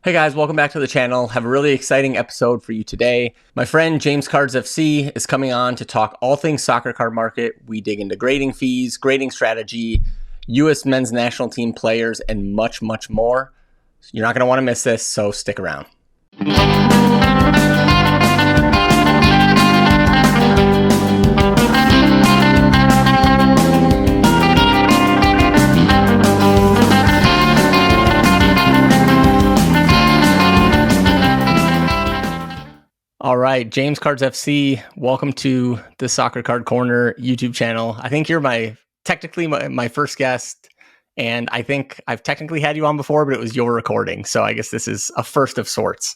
Hey guys, welcome back to the channel. Have a really exciting episode for you today. My friend James Cards FC is coming on to talk all things soccer card market. We dig into grading fees, grading strategy, US men's national team players, and much, much more. You're not going to want to miss this, so stick around. All right, James Cards FC, welcome to the Soccer Card Corner YouTube channel. I think you're technically my first guest, and I think I've technically had you on before, but it was your recording, so I guess this is a first of sorts.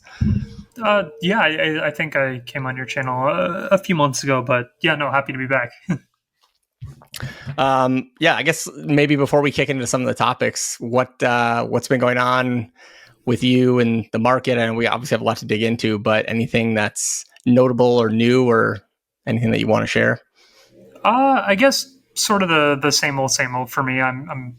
I think I came on your channel a few months ago, but yeah, no, happy to be back. I guess maybe before we kick into some of the topics, what's been going on with you and the market? And we obviously have a lot to dig into, but anything that's notable or new or anything that you want to share? I guess sort of the same old for me. I'm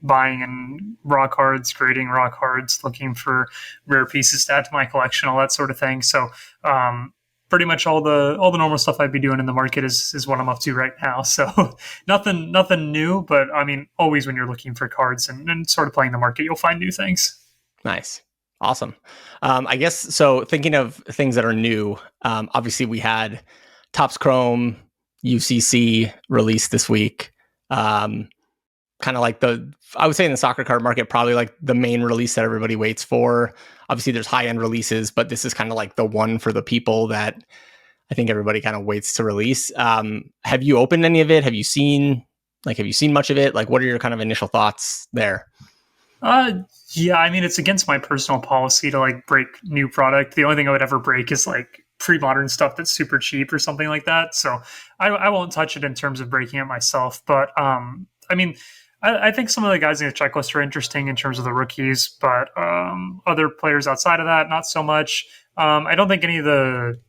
buying in raw cards, grading raw cards, looking for rare pieces to add to my collection, all that sort of thing. So pretty much all the normal stuff I'd be doing in the market is what I'm up to right now. So nothing new, but I mean, always when you're looking for cards and sort of playing the market, you'll find new things. Nice. Awesome. I guess, so thinking of things that are new, obviously we had Topps Chrome UCC released this week. Kind of like I would say in the soccer card market, probably like the main release that everybody waits for. Obviously there's high-end releases, but this is kind of like the one for the people that I think everybody kind of waits to release. Have you opened any of it? Have you seen much of it? Like, what are your kind of initial thoughts there? Yeah, I mean, it's against my personal policy to like break new product. The only thing I would ever break is like pre-modern stuff that's super cheap or something like that. So I won't touch it in terms of breaking it myself. But I mean, I think some of the guys in the checklist are interesting in terms of the rookies, but other players outside of that, not so much. I don't think any of the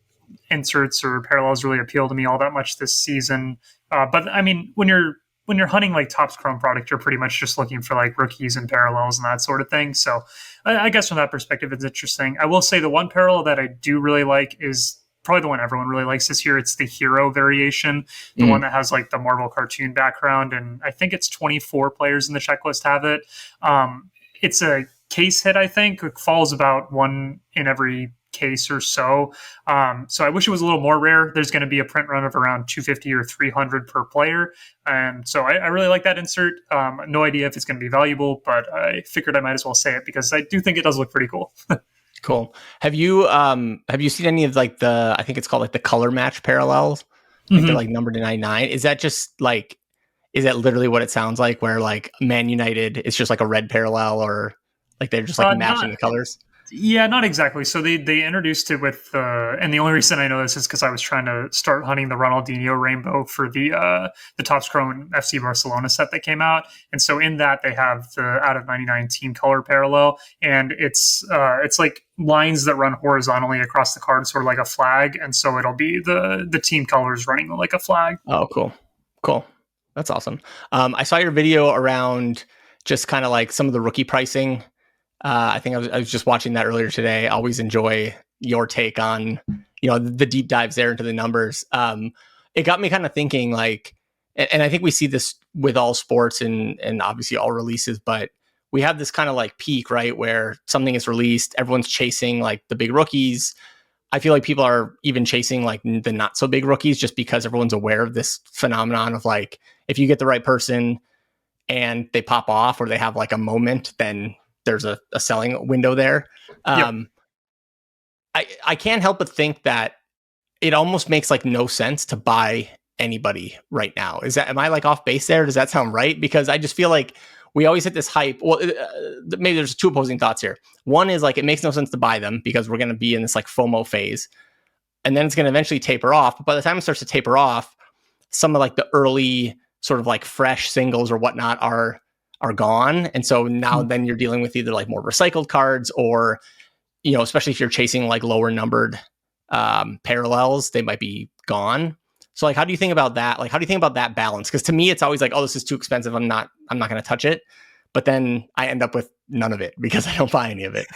inserts or parallels really appeal to me all that much this season. But I mean, when you're hunting like Topps Chrome product, you're pretty much just looking for like rookies and parallels and that sort of thing. So I guess from that perspective, it's interesting. I will say the one parallel that I do really like is probably the one everyone really likes this year. It's the hero variation, the one that has like the Marvel cartoon background. And I think it's 24 players in the checklist have it. It's a case hit, I think. It falls about one in every case or so. So I wish it was a little more rare. There's going to be a print run of around 250 or 300 per player. And so I really like that insert. No idea if it's going to be valuable, but I figured I might as well say it because I do think it does look pretty cool. Cool. Have you seen any of like I think it's called like the color match parallels? Like they're like numbered to 99. Is that just like, is that literally what it sounds like, where like Man United, it's just like a red parallel, or like they're just like matching the colors? Yeah, not exactly. So they introduced it with, and the only reason I know this is because I was trying to start hunting the Ronaldinho rainbow for the Topps Chrome FC Barcelona set that came out, and so in that they have the out of 99 team color parallel, and it's like lines that run horizontally across the card, sort of like a flag, and so it'll be the team colors running like a flag. Oh, cool. That's awesome. I saw your video around just kind of like some of the rookie pricing. I think I was just watching that earlier today. I always enjoy your take on, the deep dives there into the numbers. It got me kind of thinking, like, and I think we see this with all sports and obviously all releases, but we have this kind of like peak, right, where something is released, everyone's chasing like the big rookies. I feel like people are even chasing like the not so big rookies just because everyone's aware of this phenomenon of like, if you get the right person and they pop off or they have like a moment, then there's a selling window there. I can't help but think that it almost makes like no sense to buy anybody right now. Am I like off base there? Does that sound right? Because I just feel like we always hit this hype. Well, maybe there's two opposing thoughts here. One is like, it makes no sense to buy them because we're going to be in this like FOMO phase, and then it's going to eventually taper off. But by the time it starts to taper off, some of like the early sort of like fresh singles or whatnot are gone. And so now then you're dealing with either like more recycled cards or, especially if you're chasing like lower numbered parallels, they might be gone. So like, how do you think about that? Like, how do you think about that balance? Because to me, it's always like, oh, this is too expensive. I'm not going to touch it. but then I end up with none of it because I don't buy any of it.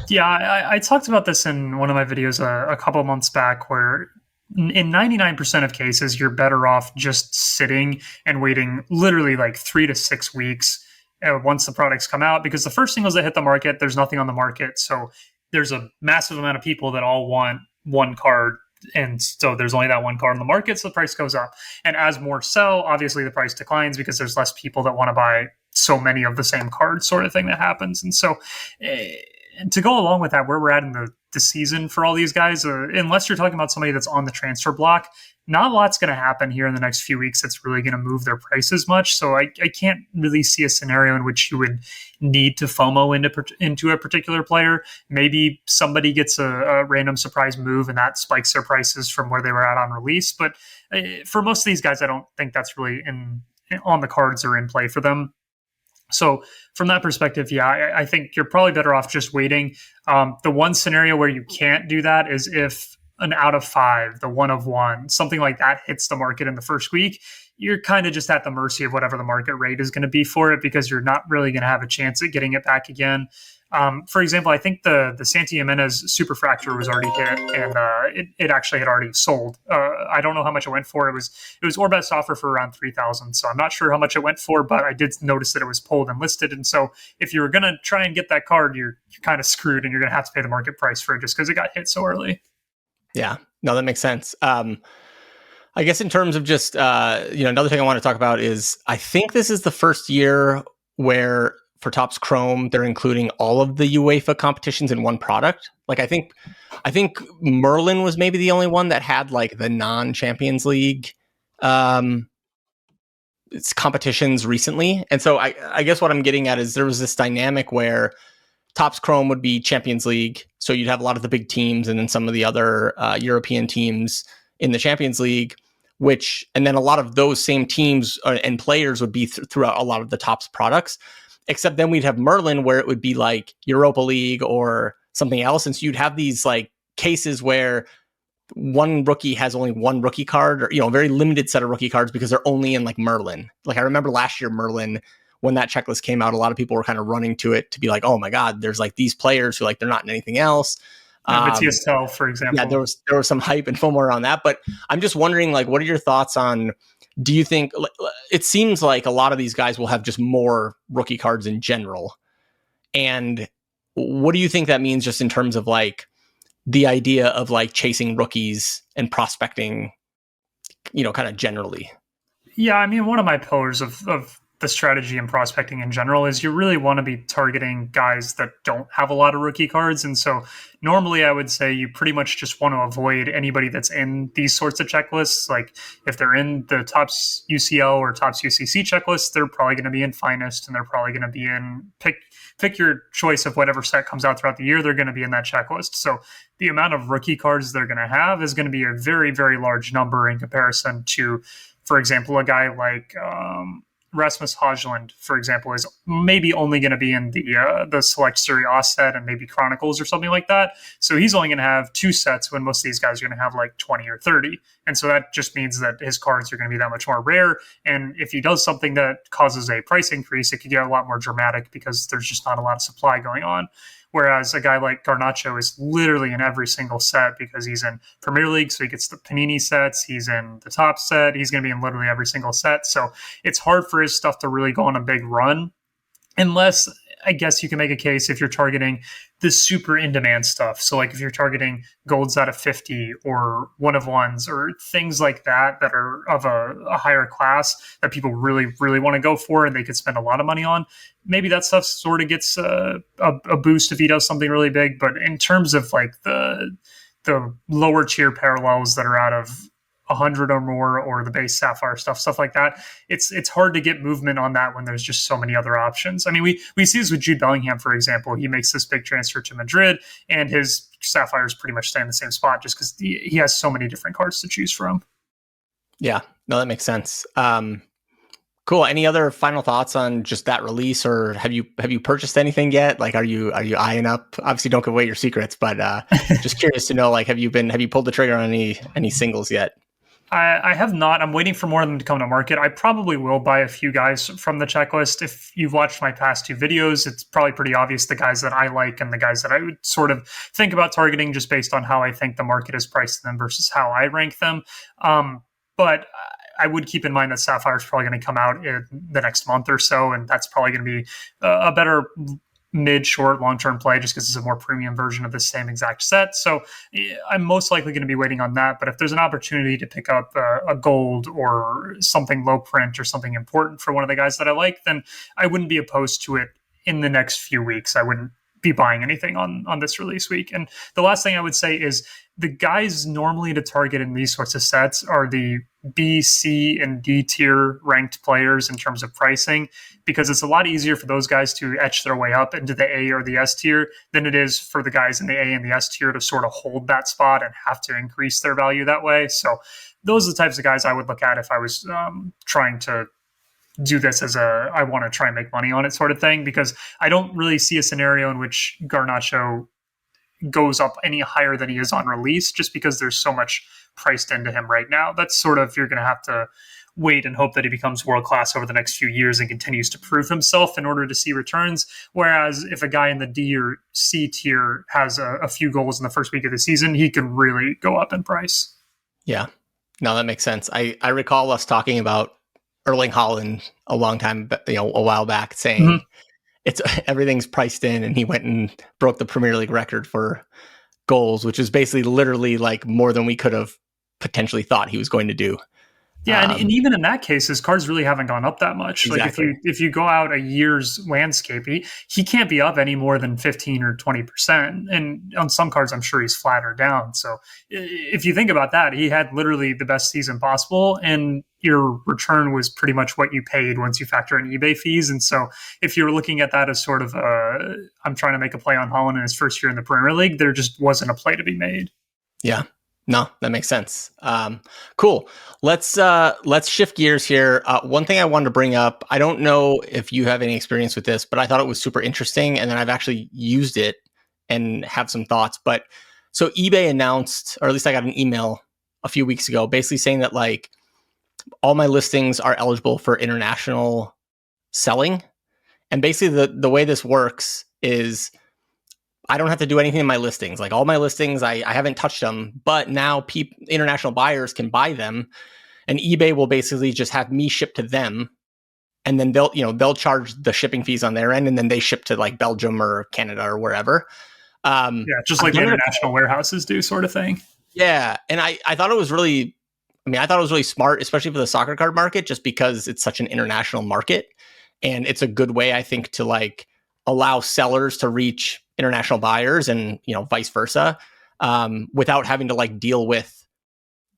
Yeah, I talked about this in one of my videos a couple of months back, where in 99% of cases, you're better off just sitting and waiting literally like 3 to 6 weeks once the products come out, because the first singles that hit the market, there's nothing on the market. So there's a massive amount of people that all want one card. And so there's only that one card on the market, so the price goes up. And as more sell, obviously the price declines because there's less people that want to buy so many of the same cards, sort of thing that happens. And so and to go along with that, where we're at in the season for all these guys, unless you're talking about somebody that's on the transfer block, not a lot's going to happen here in the next few weeks that's really going to move their prices much. So I can't really see a scenario in which you would need to FOMO into a particular player. Maybe somebody gets a random surprise move and that spikes their prices from where they were at on release. But for most of these guys, I don't think that's really on the cards or in play for them. So from that perspective, yeah, I think you're probably better off just waiting. The one scenario where you can't do that is if an out of 5, the 1 of 1, something like that hits the market in the first week. You're kind of just at the mercy of whatever the market rate is going to be for it, because you're not really going to have a chance at getting it back again. For example, I think the Santi Jimenez Superfractor was already hit, and it actually had already sold. I don't know how much it went for. It was Orbet's offer for around 3,000, so I'm not sure how much it went for, but I did notice that it was pulled and listed. And so if you were going to try and get that card, you're kind of screwed, and you're going to have to pay the market price for it just because it got hit so early. Yeah, no, that makes sense. I guess in terms of just another thing I want to talk about is I think this is the first year where for Topps Chrome they're including all of the UEFA competitions in one product. Like I think Merlin was maybe the only one that had like the non-Champions League competitions recently. And so I guess what I'm getting at is there was this dynamic where Topps Chrome would be Champions League, so you'd have a lot of the big teams and then some of the other European teams in the Champions League, and then a lot of those same teams and players would be throughout a lot of the Topps products. Except then we'd have Merlin where it would be like Europa League or something else. And so you'd have these like cases where one rookie has only one rookie card, or, a very limited set of rookie cards because they're only in like Merlin. Like I remember last year, Merlin, when that checklist came out, a lot of people were kind of running to it to be like, oh my God, there's like these players who like, they're not in anything else. Matthias Tell, for example. Yeah, there was some hype and FOMO around that, but I'm just wondering, like, what are your thoughts on, do you think, it seems like a lot of these guys will have just more rookie cards in general. And what do you think that means just in terms of like the idea of like chasing rookies and prospecting, kind of generally? Yeah, I mean, one of my pillars of the strategy and prospecting in general is you really want to be targeting guys that don't have a lot of rookie cards. And so normally I would say you pretty much just want to avoid anybody that's in these sorts of checklists. Like if they're in the Topps UCL or Topps UCC checklists, they're probably going to be in Finest, and they're probably going to be in pick your choice of whatever set comes out throughout the year. They're going to be in that checklist. So the amount of rookie cards they're going to have is going to be a very, very large number in comparison to, for example, a guy like Rasmus Højlund, for example, is maybe only going to be in the Select Serie A set and maybe Chronicles or something like that. So he's only going to have 2 sets when most of these guys are going to have like 20 or 30. And so that just means that his cards are going to be that much more rare. And if he does something that causes a price increase, it could get a lot more dramatic because there's just not a lot of supply going on. Whereas a guy like Garnacho is literally in every single set because he's in Premier League, so he gets the Panini sets. He's in the top set. He's going to be in literally every single set. So it's hard for his stuff to really go on a big run unless, I guess you can make a case if you're targeting the super in-demand stuff. So like if you're targeting golds out of 50 or 1 of 1s or things like that are of a higher class that people really, really want to go for and they could spend a lot of money on, maybe that stuff sort of gets a boost if he does something really big. But in terms of like the lower tier parallels that are out of 100 or more, or the base Sapphire stuff like that, it's hard to get movement on that when there's just so many other options. I mean, we see this with Jude Bellingham, for example. He makes this big transfer to Madrid, and his Sapphires pretty much stay in the same spot just because he has so many different cards to choose from. Yeah, no, that makes sense. Cool. Any other final thoughts on just that release, or have you purchased anything yet? Like, are you eyeing up? Obviously, don't give away your secrets, but just curious to know, like, have you pulled the trigger on any singles yet? I have not. I'm waiting for more of them to come to market. I probably will buy a few guys from the checklist. If you've watched my past two videos, it's probably pretty obvious the guys that I like and the guys that I would sort of think about targeting just based on how I think the market is priced them versus how I rank them. But I would keep in mind that Sapphire is probably going to come out in the next month or so, and that's probably going to be a better mid, short, long-term play just because it's a more premium version of the same exact set. So I'm most likely going to be waiting on that. But if there's an opportunity to pick up a gold or something low print or something important for one of the guys that I like, then I wouldn't be opposed to it in the next few weeks. I wouldn't be buying anything on this release week. And the last thing I would say is the guys normally to target in these sorts of sets are the B, C, and D tier ranked players in terms of pricing, because it's a lot easier for those guys to etch their way up into the A or the S tier than it is for the guys in the A and the S tier to sort of hold that spot and have to increase their value that way. So those are the types of guys I would look at if I was trying to do this as I want to try and make money on it sort of thing, because I don't really see a scenario in which Garnacho goes up any higher than he is on release just because there's so much priced into him right now. That's sort of, you're going to have to wait and hope that he becomes world class over the next few years and continues to prove himself in order to see returns. Whereas if a guy in the D or C tier has a few goals in the first week of the season, he can really go up in price. Yeah, no, that makes sense. I recall us talking about Erling Haaland a long time, a while back, saying it's everything's priced in, and he went and broke the Premier League record for goals, which is basically literally like more than we could have potentially thought he was going to do. Yeah, and even in that case, his cards really haven't gone up that much. Exactly. Like if you go out a year's landscape, he can't be up any more than 15 or 20%. And on some cards, I'm sure he's flat or down. So if you think about that, he had literally the best season possible, and your return was pretty much what you paid once you factor in eBay fees. And so if you're looking at that as sort of I'm trying to make a play on Haaland in his first year in the Premier League, there just wasn't a play to be made. Yeah. No, that makes sense. Cool. Let's shift gears here. One thing I wanted to bring up, I don't know if you have any experience with this, but I thought it was super interesting, and then I've actually used it and have some thoughts. But so eBay announced, or at least I got an email a few weeks ago, basically saying that like all my listings are eligible for international selling. And basically the way this works is I don't have to do anything in my listings. Like all my listings, I haven't touched them, but now international buyers can buy them, and eBay will basically just have me ship to them, and then they'll charge the shipping fees on their end, and then they ship to like Belgium or Canada or wherever. Yeah, just like the international warehouses do, sort of thing. Yeah, and I thought it was really, I thought it was really smart, especially for the soccer card market, just because it's such an international market, and it's a good way, I think, to like allow sellers to reach international buyers and vice versa, without having to like deal with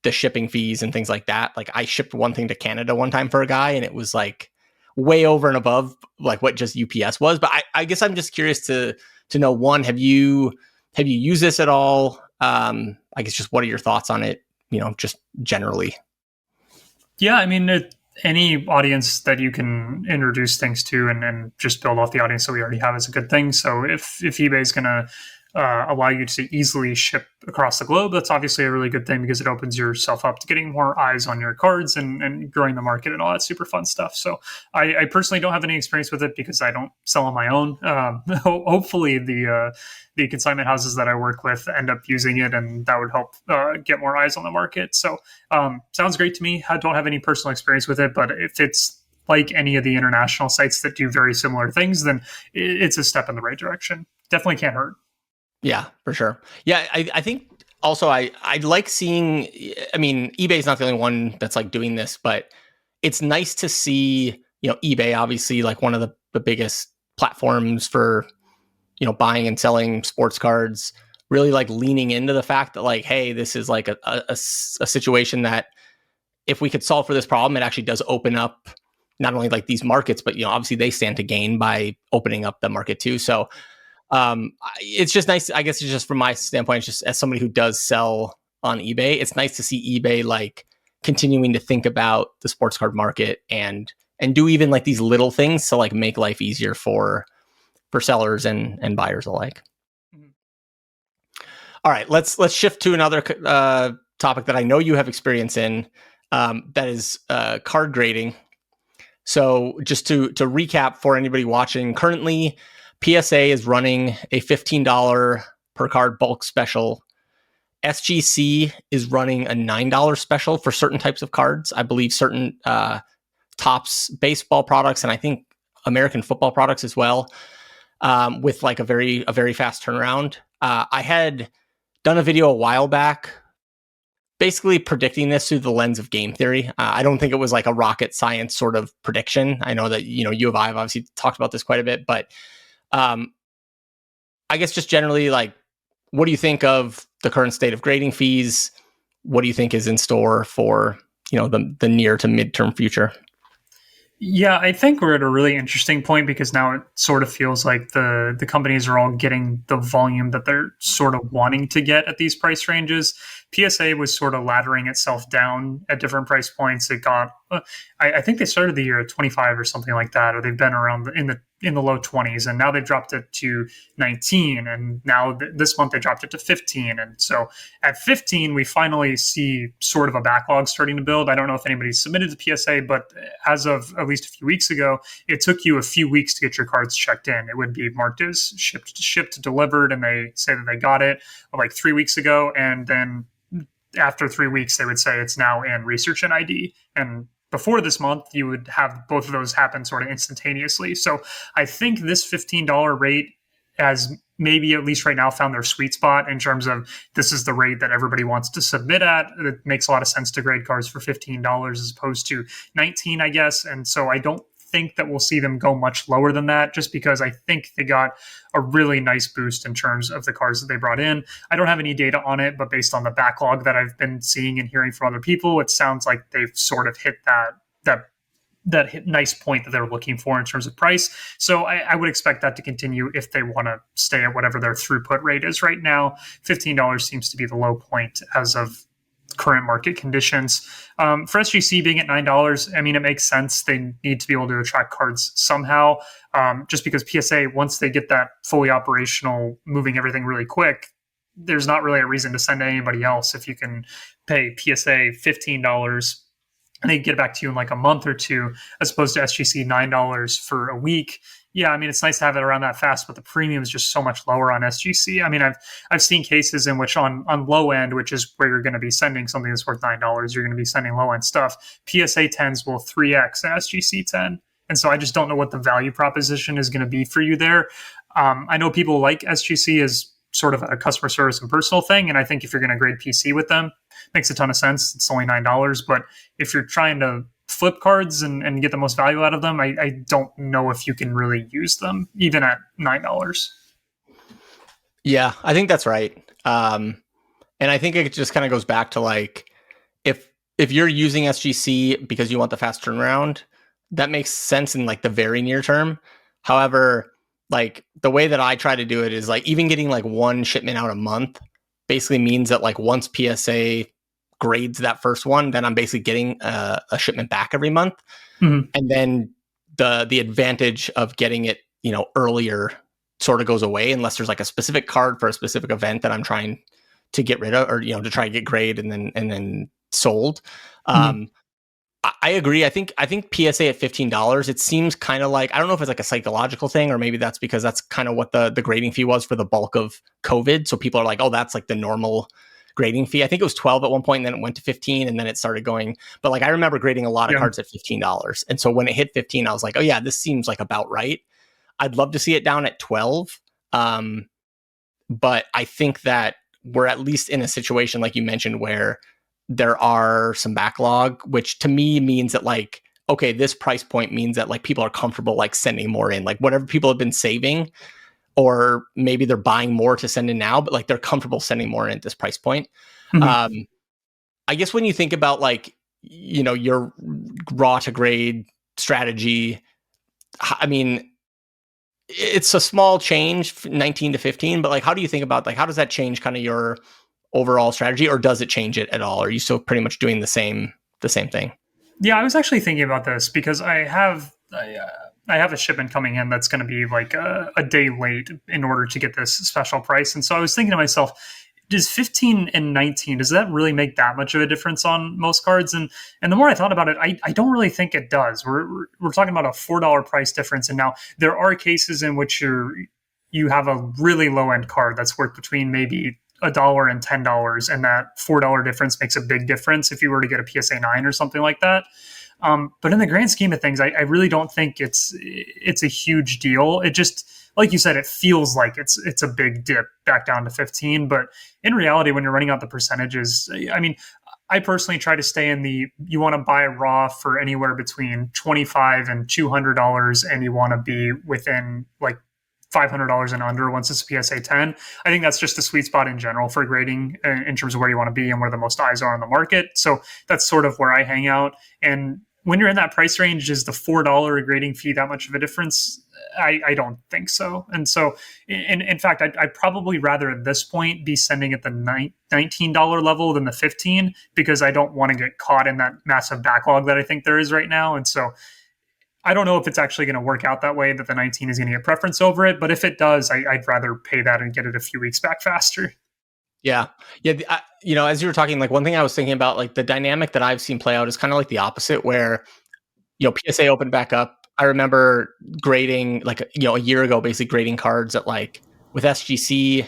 the shipping fees and things like that. Like I shipped one thing to Canada one time for a guy, and it was like way over and above like what just UPS was. But I guess I'm just curious to know, one, have you used this at all? I guess just what are your thoughts on it, just generally? Yeah, any audience that you can introduce things to and just build off the audience that we already have is a good thing. So if eBay is going to allow you to easily ship across the globe, that's obviously a really good thing because it opens yourself up to getting more eyes on your cards and growing the market and all that super fun stuff. So I personally don't have any experience with it because I don't sell on my own. Hopefully the consignment houses that I work with end up using it, and that would help get more eyes on the market. So sounds great to me. I don't have any personal experience with it, but if it's like any of the international sites that do very similar things, then it's a step in the right direction. Definitely can't hurt. Yeah, for sure. Yeah, I think also I like seeing, eBay is not the only one that's like doing this, but it's nice to see, eBay, obviously like one of the biggest platforms for, buying and selling sports cards, really like leaning into the fact that like, hey, this is like a situation that if we could solve for this problem, it actually does open up not only like these markets, but, obviously they stand to gain by opening up the market too. So it's just nice. I guess it's just from my standpoint, it's just as somebody who does sell on eBay, it's nice to see eBay like continuing to think about the sports card market and do even like these little things to like make life easier for sellers and buyers alike. Mm-hmm. All right, let's shift to another topic that I know you have experience in, that is card grading. So just to recap for anybody watching, currently PSA is running a $15 per card bulk special. SGC is running a $9 special for certain types of cards. I believe certain Topps baseball products, and I think American football products as well, with like a very fast turnaround. I had done a video a while back basically predicting this through the lens of game theory. I don't think it was like a rocket science sort of prediction. I know that, you and I have obviously talked about this quite a bit, but I guess just generally, like, what do you think of the current state of grading fees? What do you think is in store for, the near to midterm future? Yeah, I think we're at a really interesting point because now it sort of feels like the companies are all getting the volume that they're sort of wanting to get at these price ranges. PSA was sort of laddering itself down at different price points. It got, I think they started the year at 25 or something like that, or they've been around in the low 20s, and now they've dropped it to 19, and now this month they dropped it to 15. And so at 15, we finally see sort of a backlog starting to build. I don't know if anybody's submitted to PSA, but as of at least a few weeks ago, it took you a few weeks to get your cards checked in. It would be marked as shipped, delivered, and they say that they got it like 3 weeks ago, and then after 3 weeks, they would say it's now in research and ID. And before this month, you would have both of those happen sort of instantaneously. So I think this $15 rate has maybe at least right now found their sweet spot in terms of this is the rate that everybody wants to submit at. It makes a lot of sense to grade cards for $15 as opposed to 19, I guess. And so I don't think that we'll see them go much lower than that, just because I think they got a really nice boost in terms of the cards that they brought in. I don't have any data on it, but based on the backlog that I've been seeing and hearing from other people, it sounds like they've sort of hit that nice point that they're looking for in terms of price. So I would expect that to continue if they want to stay at whatever their throughput rate is right now. $15 seems to be the low point as of current market conditions. For SGC being at $9, I mean, it makes sense. They need to be able to attract cards somehow, just because PSA, once they get that fully operational, moving everything really quick, there's not really a reason to send anybody else. If you can pay PSA $15 and they get it back to you in like a month or two, as opposed to SGC $9 for a week. Yeah, I mean, it's nice to have it around that fast, but the premium is just so much lower on SGC. I mean, I've seen cases in which on low end, which is where you're going to be sending something that's worth $9, you're going to be sending low end stuff. PSA 10s will 3x an SGC 10. And so I just don't know what the value proposition is going to be for you there. I know people like SGC as sort of a customer service and personal thing. And I think if you're going to grade PC with them, it makes a ton of sense. It's only $9. But if you're trying to flip cards and get the most value out of them, I don't know if you can really use them even at $9. Yeah, I think that's right. And I think it just kind of goes back to like, if you're using SGC because you want the fast turnaround, that makes sense in like the very near term. However, like the way that I try to do it is like even getting like one shipment out a month basically means that like once PSA grades that first one, then I'm basically getting a shipment back every month. Mm-hmm. And then the advantage of getting it, earlier sort of goes away unless there's like a specific card for a specific event that I'm trying to get rid of, or, to try to get graded and then sold. Mm-hmm. I agree. I think PSA at $15, it seems kind of like, I don't know if it's like a psychological thing, or maybe that's because that's kind of what the grading fee was for the bulk of COVID. So people are like, oh, that's like the normal grading fee. I think it was 12 at one point, and then it went to 15, and then it started going. But like I remember grading a lot of cards at $15. And so when it hit 15, I was like, oh yeah, this seems like about right. I'd love to see it down at 12. But I think that we're at least in a situation, like you mentioned, where there are some backlog, which to me means that like, okay, this price point means that like people are comfortable like sending more in, like whatever people have been saving, or maybe they're buying more to send in now, but like they're comfortable sending more in at this price point. Mm-hmm. I guess when you think about like, your raw to grade strategy, I mean, it's a small change, 19 to 15, but like, how do you think about like, how does that change kind of your overall strategy, or does it change it at all? Or are you still pretty much doing the same thing? Yeah, I was actually thinking about this because I have a shipment coming in that's going to be like a day late in order to get this special price. And so I was thinking to myself, does 15 and 19, does that really make that much of a difference on most cards? And the more I thought about it, I don't really think it does. We're talking about a $4 price difference, and now there are cases in which you have a really low end card that's worth between maybe $1 and $10, and that $4 difference makes a big difference if you were to get a PSA 9 or something like that. But in the grand scheme of things, I really don't think it's a huge deal. It just, like you said, it feels like it's a big dip back down to 15. But in reality, when you're running out the percentages, I mean, I personally try to stay in you want to buy raw for anywhere between $25 and $200, and you want to be within like $500 and under once it's a PSA 10. I think that's just a sweet spot in general for grading in terms of where you want to be and where the most eyes are on the market. So that's sort of where I hang out. And when you're in that price range, is the $4 grading fee that much of a difference? I don't think so. And so, in fact, I'd probably rather at this point be sending at the $19 level than the 15, because I don't want to get caught in that massive backlog that I think there is right now. And so I don't know if it's actually going to work out that way, that the 19 is going to get preference over it. But if it does, I'd rather pay that and get it a few weeks back faster. Yeah. Yeah. As you were talking, like one thing I was thinking about, like the dynamic that I've seen play out is kind of like the opposite, where, PSA opened back up. I remember grading like, a year ago, basically grading cards at like with SGC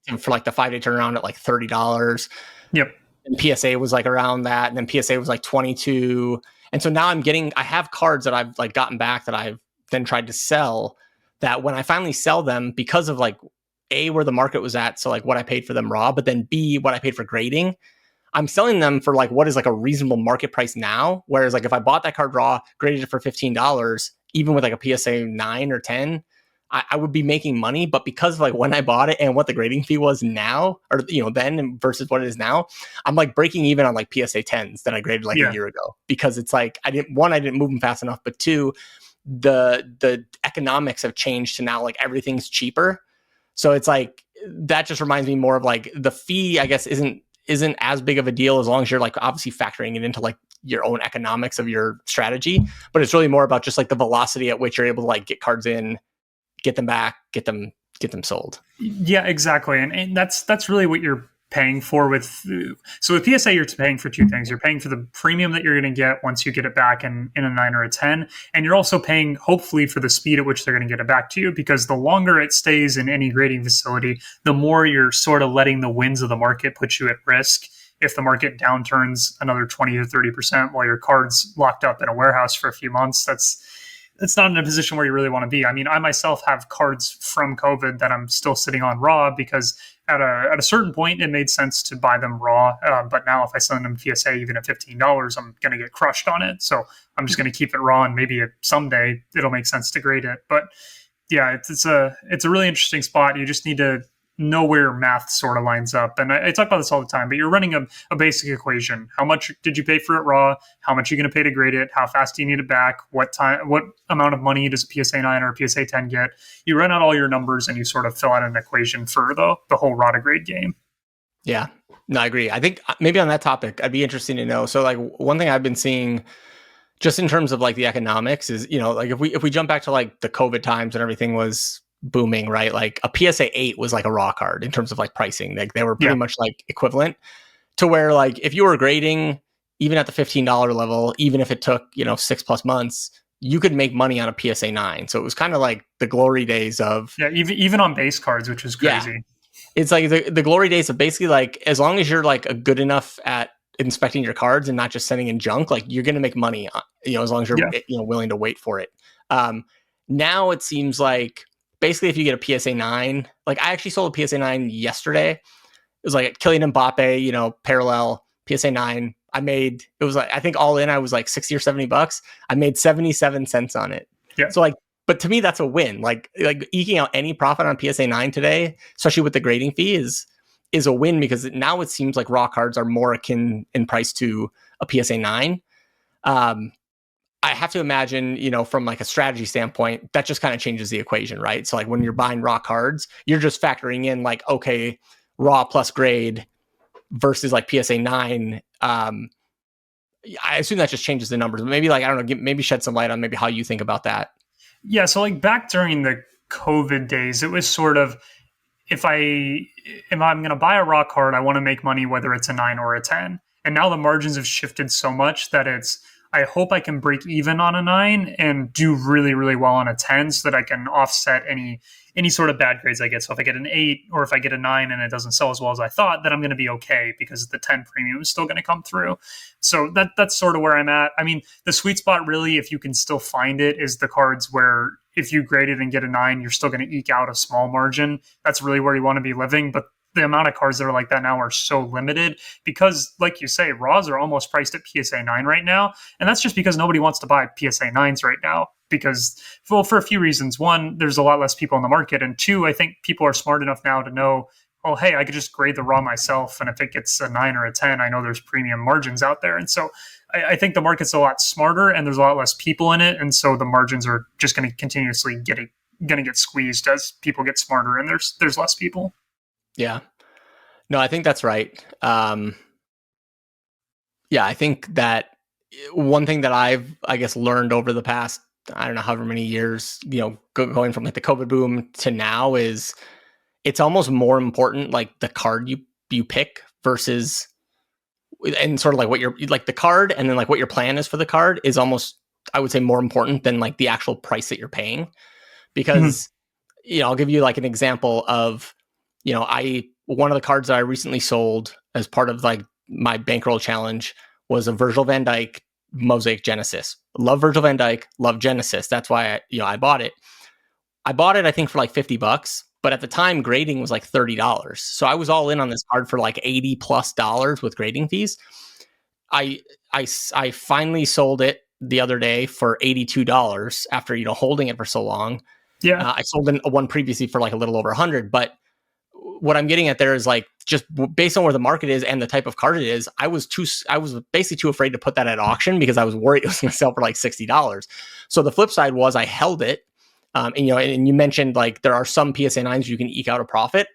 and for like the 5-day turnaround at like $30. Yep. And PSA was like around that. And then PSA was like 22. And so now I have cards that I've like gotten back that I've then tried to sell, that when I finally sell them, because of like A, where the market was at, so like what I paid for them raw, but then B, what I paid for grading, I'm selling them for like what is like a reasonable market price now. Whereas like if I bought that card raw, graded it for $15, even with like a PSA 9 or 10, I would be making money. But because of like when I bought it and what the grading fee was now, or then versus what it is now, I'm like breaking even on like PSA 10s that I graded like a year ago, because it's like I didn't move them fast enough, but two, the economics have changed to now like everything's cheaper. So it's like that just reminds me more of like the fee, I guess, isn't as big of a deal as long as you're like obviously factoring it into like your own economics of your strategy. But it's really more about just like the velocity at which you're able to like get cards in, get them back, get them sold. Yeah, exactly. And that's really what you're paying for with PSA. You're paying for two things. You're paying for the premium that you're going to get once you get it back in a 9 or a 10, and you're also paying hopefully for the speed at which they're going to get it back to you, because the longer it stays in any grading facility, the more you're sort of letting the winds of the market put you at risk. If the market downturns another 20 to 30% while your card's locked up in a warehouse for a few months, it's not in a position where you really want to be. I mean, I myself have cards from COVID that I'm still sitting on raw, because at a certain point it made sense to buy them raw. But now if I send them PSA even at $15, I'm going to get crushed on it. So I'm just going to keep it raw, and maybe someday it'll make sense to grade it. But yeah, it's a really interesting spot. You just need to know where math sort of lines up. And I talk about this all the time, but you're running a basic equation. How much did you pay for it raw? How much are you going to pay to grade it? How fast do you need it back? What amount of money does a PSA 9 or a PSA 10 get? You run out all your numbers and you sort of fill out an equation for the whole raw to grade game. Yeah, no, I agree. I think maybe on that topic, I'd be interesting to know. So like one thing I've been seeing just in terms of like the economics is, like if we jump back to like the COVID times and everything was booming, right? Like a PSA 8 was like a raw card in terms of like pricing. Like they were pretty much like equivalent, to where like if you were grading even at the $15 level, even if it took 6+ months, you could make money on a PSA 9. So it was kind of like the glory days of even on base cards, which was crazy. Yeah. It's like the glory days of basically like, as long as you're like a good enough at inspecting your cards and not just sending in junk, like you're going to make money, as long as you're willing to wait for it. Now it seems like basically if you get a PSA 9, like I actually sold a PSA 9 yesterday. It was like Kylian Mbappe, parallel PSA 9. It was like, I think all in, I was like 60 or $70. I made 77 cents on it. Yeah. So like, but to me, that's a win. Like eking out any profit on PSA 9 today, especially with the grading fee, is a win, because now it seems like raw cards are more akin in price to a PSA 9. I have to imagine, from like a strategy standpoint, that just kind of changes the equation, right? So like when you're buying raw cards, you're just factoring in like, okay, raw plus grade versus like PSA 9. I assume that just changes the numbers. Maybe like, I don't know, maybe shed some light on maybe how you think about that. Yeah. So like back during the COVID days, it was sort of, if I'm going to buy a raw card, I want to make money whether it's a 9 or a 10. And now the margins have shifted so much that I hope I can break even on a 9 and do really, really well on a 10 so that I can offset any sort of bad grades I get. So if I get an 8 or if I get a 9 and it doesn't sell as well as I thought, then I'm going to be okay because the 10 premium is still going to come through. So that's sort of where I'm at. I mean, the sweet spot really, if you can still find it, is the cards where if you grade it and get a 9, you're still going to eke out a small margin. That's really where you want to be living. But the amount of cards that are like that now are so limited because, like you say, raws are almost priced at PSA 9 right now. And that's just because nobody wants to buy PSA 9s right now because, well, for a few reasons. One, there's a lot less people in the market. And two, I think people are smart enough now to know, oh, hey, I could just grade the raw myself. And if it gets a 9 or a 10, I know there's premium margins out there. And so I think the market's a lot smarter and there's a lot less people in it. And so the margins are just going to continuously going to get squeezed as people get smarter and there's less people. Yeah. No, I think that's right. Yeah, I think that one thing that I've, I guess, learned over the past, I don't know, however many years, going from like the COVID boom to now is it's almost more important, like the card you pick versus, and sort of like what you're like the card and then like what your plan is for the card is almost, I would say, more important than like the actual price that you're paying. Because, I'll give you like an example of, one of the cards that I recently sold as part of like my bankroll challenge was a Virgil van Dijk Mosaic Genesis. Love Virgil van Dijk, love Genesis. That's why I bought it. I bought it, I think, for like $50, but at the time grading was like $30. So I was all in on this card for like $80+ with grading fees. I finally sold it the other day for $82 after holding it for so long. Yeah, I sold one previously for like a little over 100, but what I'm getting at there is like just based on where the market is and the type of card it is, I was basically too afraid to put that at auction because I was worried it was going to sell for like $60. So the flip side was I held it. And you mentioned like there are some PSA 9s you can eke out a profit.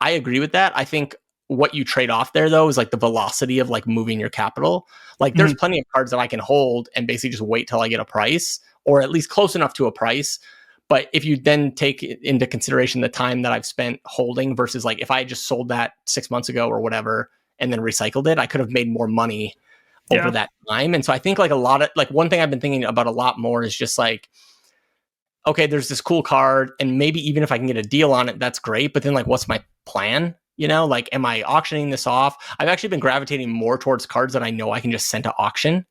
I agree with that. I think what you trade off there though is like the velocity of like moving your capital. Like there's plenty of cards that I can hold and basically just wait till I get a price or at least close enough to a price. But if you then take into consideration the time that I've spent holding versus like if I had just sold that 6 months ago or whatever and then recycled it, I could have made more money over that time. And so I think like a lot of like one thing I've been thinking about a lot more is just like, okay, there's this cool card and maybe even if I can get a deal on it, that's great. But then like, what's my plan? Like, am I auctioning this off? I've actually been gravitating more towards cards that I know I can just send to auction.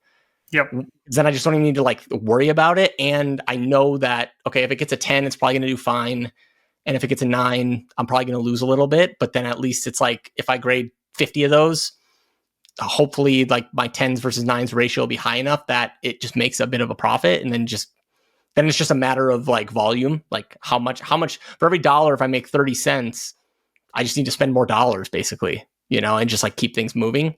Yep. Then I just don't even need to like worry about it. And I know that, okay, if it gets a 10, it's probably going to do fine. And if it gets a 9, I'm probably going to lose a little bit. But then at least it's like, if I grade 50 of those, hopefully like my 10s versus 9s ratio will be high enough that it just makes a bit of a profit. And then it's just a matter of like volume, like how much for every dollar, if I make 30 cents, I just need to spend more dollars basically, and just like keep things moving.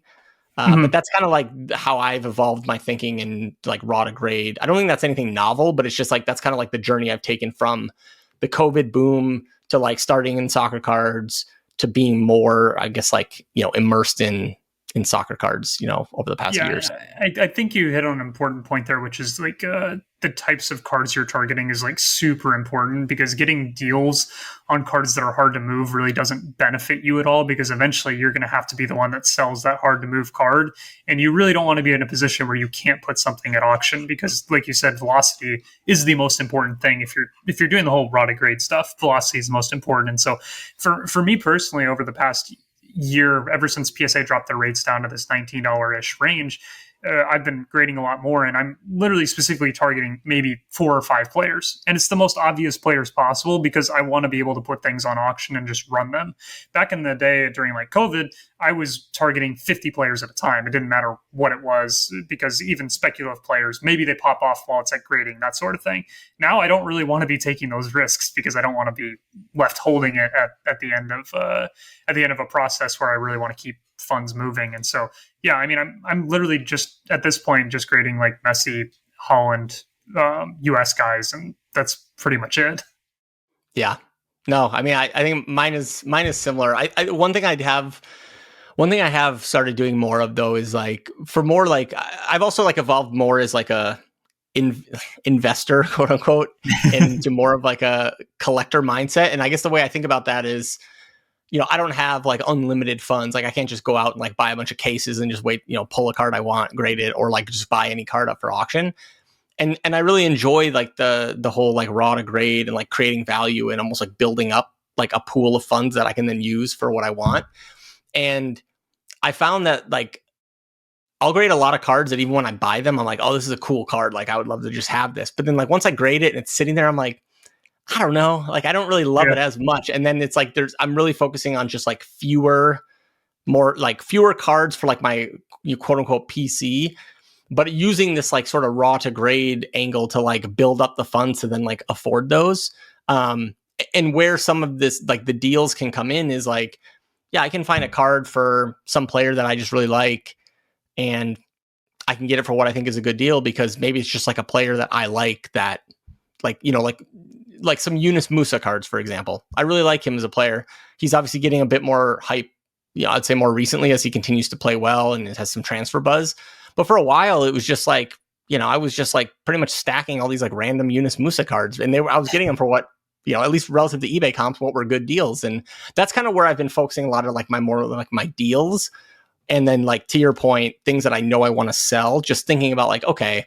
But that's kind of like how I've evolved my thinking and like raw to grade. I don't think that's anything novel, but it's just like, that's kind of like the journey I've taken from the COVID boom to like starting in soccer cards to being more, I guess, like, immersed in soccer cards, over the past years. I think you hit on an important point there, which is like the types of cards you're targeting is like super important because getting deals on cards that are hard to move really doesn't benefit you at all because eventually you're going to have to be the one that sells that hard to move card. And you really don't want to be in a position where you can't put something at auction because, like you said, velocity is the most important thing. If you're doing the whole raw to grade stuff, velocity is the most important. And so for me personally, over the past year, ever since PSA dropped their rates down to this $19-ish range, I've been grading a lot more, and I'm literally specifically targeting maybe 4 or 5 players. And it's the most obvious players possible because I want to be able to put things on auction and just run them. Back in the day during like COVID, I was targeting 50 players at a time. It didn't matter what it was because even speculative players, maybe they pop off while it's at grading, that sort of thing. Now I don't really want to be taking those risks because I don't want to be left holding it at the end of a process where I really want to keep funds moving. And so, yeah, I mean, I'm literally just at this point just grading like Messi, Holland, US guys, and that's pretty much it. Yeah. No, I mean, I think mine is similar. One thing I have started doing more of though is like for more like I've also like evolved more as like a investor, quote unquote, into more of like a collector mindset. And I guess the way I think about that is I don't have like unlimited funds. Like I can't just go out and like buy a bunch of cases and just wait, pull a card I want, grade it, or like just buy any card up for auction. And I really enjoy like the whole like raw to grade and like creating value and almost like building up like a pool of funds that I can then use for what I want. And I found that like I'll grade a lot of cards that even when I buy them, I'm like, oh, this is a cool card. Like I would love to just have this. But then like once I grade it and it's sitting there, I'm like, I don't know. Like I don't really love Yeah. it as much. And then it's like I'm really focusing on just like fewer cards for like my quote unquote PC, but using this like sort of raw to grade angle to like build up the funds to then like afford those. And where some of this like the deals can come in is like, yeah, I can find a card for some player that I just really like, and I can get it for what I think is a good deal because maybe it's just like a player that I like that, like, like some Yunus Musa cards, for example. I really like him as a player. He's obviously getting a bit more hype, I'd say more recently as he continues to play well and it has some transfer buzz. But for a while, it was just like, I was just like pretty much stacking all these like random Yunus Musa cards, and I was getting them for what, at least relative to eBay comps, what were good deals. And that's kind of where I've been focusing a lot of like my deals. And then like to your point, things that I know I want to sell, just thinking about like, okay,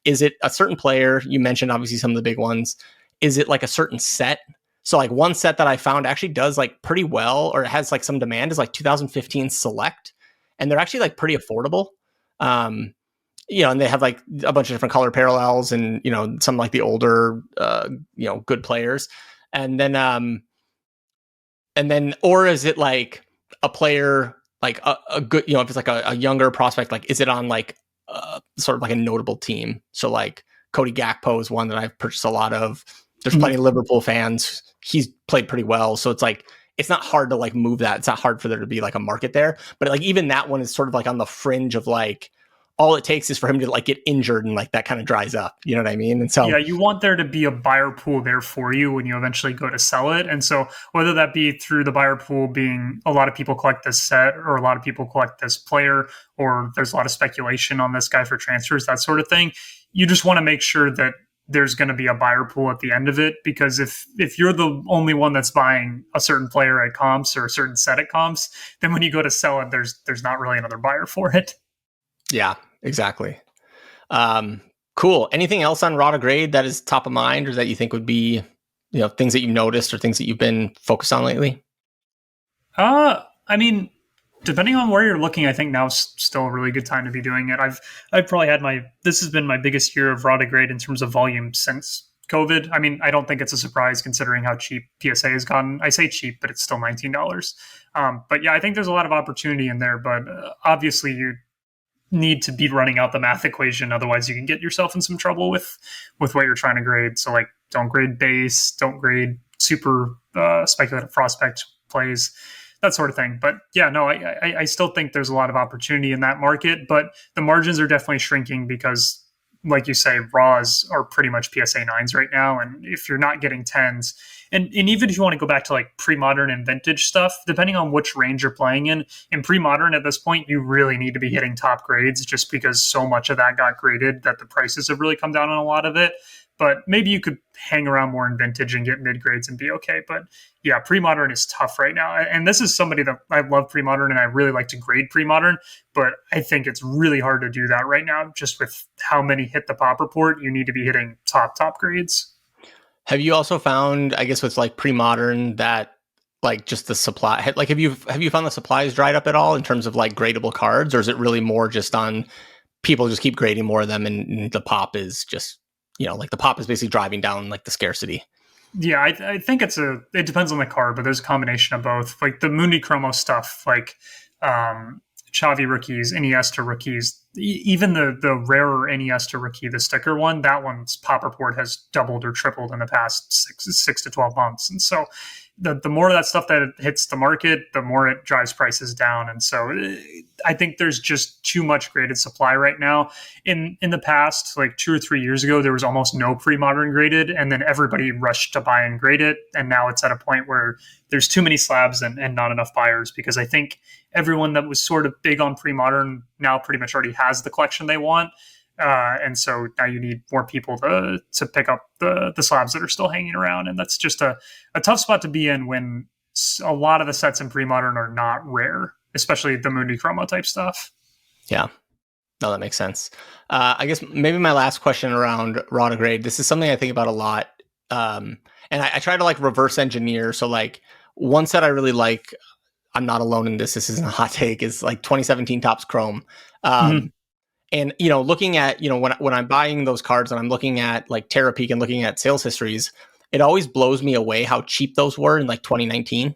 is it a certain player? You mentioned obviously some of the big ones. Is it like a certain set? So like one set that I found actually does like pretty well, or it has like some demand, is like 2015 Select, and they're actually like pretty affordable. And they have like a bunch of different color parallels, and some like the older, good players, and then or is it like a player like a good, if it's like a younger prospect, like is it on like sort of like a notable team? So like Cody Gakpo is one that I've purchased a lot of. There's plenty of Liverpool fans. He's played pretty well, so it's like it's not hard to like move that. It's not hard for there to be like a market there. But like even that one is sort of like on the fringe of like all it takes is for him to like get injured and like that kind of dries up. You know what I mean? And so Yeah, you want there to be a buyer pool there for you when you eventually go to sell it. And so whether that be through the buyer pool being a lot of people collect this set or a lot of people collect this player, or there's a lot of speculation on this guy for transfers, that sort of thing, you just want to make sure that there's going to be a buyer pool at the end of it. Because if you're the only one that's buying a certain player at comps or a certain set at comps, then when you go to sell it, there's not really another buyer for it. Yeah, exactly. Cool. Anything else on raw to grade that is top of mind, or that you think would be, things that you noticed or things that you've been focused on lately? I mean, depending on where you're looking, I think now's still a really good time to be doing it. I've probably had this has been my biggest year of raw to grade in terms of volume since COVID. I mean, I don't think it's a surprise considering how cheap PSA has gotten. I say cheap, but it's still $19. But yeah, I think there's a lot of opportunity in there, but obviously you need to be running out the math equation. Otherwise you can get yourself in some trouble with what you're trying to grade. So like, don't grade base, don't grade super speculative prospect plays, that sort of thing. But yeah, no, I still think there's a lot of opportunity in that market, but the margins are definitely shrinking because, like you say, raws are pretty much PSA 9s right now. And if you're not getting 10s, and even if you want to go back to like pre-modern and vintage stuff, depending on which range you're playing in pre-modern at this point, you really need to be hitting top grades just because so much of that got graded that the prices have really come down on a lot of it. But maybe you could hang around more in vintage and get mid grades and be okay. But yeah, pre-modern is tough right now. And this is somebody that I love pre-modern and I really like to grade pre-modern, but I think it's really hard to do that right now. Just with how many hit the pop report, you need to be hitting top grades. Have you also found, I guess, with like pre-modern that like just the supply, like have you found the supplies dried up at all in terms of like gradable cards, or is it really more just on people just keep grading more of them and the pop is just, like the pop is basically driving down like the scarcity? Yeah, I think it depends on the card, but there's a combination of both. Like the Mundi Chromo stuff, like Xavi rookies, Iniesta rookies, even the rarer Iniesta rookie, the sticker one, that one's pop report has doubled or tripled in the past six to 12 months. And so the more of that stuff that hits the market, the more it drives prices down. And so I think there's just too much graded supply right now. In the past, like 2 or 3 years ago, there was almost no pre-modern graded, and then everybody rushed to buy and grade it. And now it's at a point where there's too many slabs and not enough buyers, because I think everyone that was sort of big on pre-modern now pretty much already has the collection they want. And so now you need more people to pick up the slabs that are still hanging around. And that's just a tough spot to be in when a lot of the sets in pre-modern are not rare, especially the Mundi Chroma type stuff. Yeah. No, that makes sense. I guess maybe my last question around raw to grade. This is something I think about a lot, and I try to like reverse engineer. So like one set I really like, I'm not alone in this. This isn't a hot take. Is like 2017 Topps Chrome. Mm-hmm. And looking at when I'm buying those cards and I'm looking at like Terapeak and looking at sales histories, it always blows me away how cheap those were in like 2019.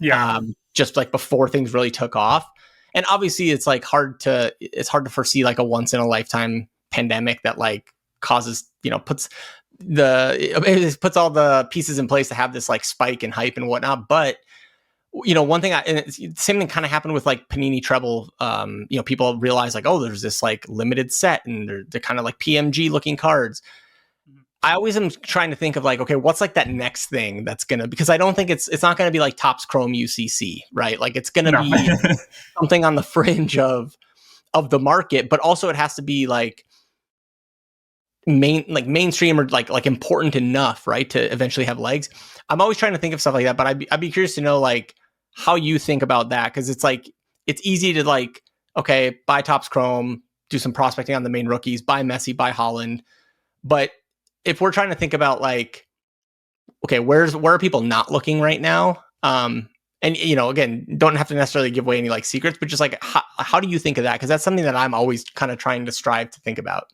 Yeah. Just like before things really took off. And obviously it's like hard to foresee like a once in a lifetime pandemic that like causes, it puts all the pieces in place to have this like spike and hype and whatnot. But one thing, and it's, the same thing kind of happened with like Panini Treble. People realize like, oh, there's this like limited set and they're kind of like PMG looking cards. I always am trying to think of like, okay, what's like that next thing that's gonna, because I don't think it's not gonna be like Topps Chrome UCC, right? Like it's gonna No. be something on the fringe of the market, but also it has to be like mainstream or like important enough, right, to eventually have legs. I'm always trying to think of stuff like that, but I'd be curious to know like how you think about that, because it's like it's easy to like, okay, buy Topps Chrome, do some prospecting on the main rookies, buy Messi, buy Holland, but if we're trying to think about like, okay, where are people not looking right now? And again, don't have to necessarily give away any like secrets, but just like how do you think of that? Because that's something that I'm always kind of trying to strive to think about.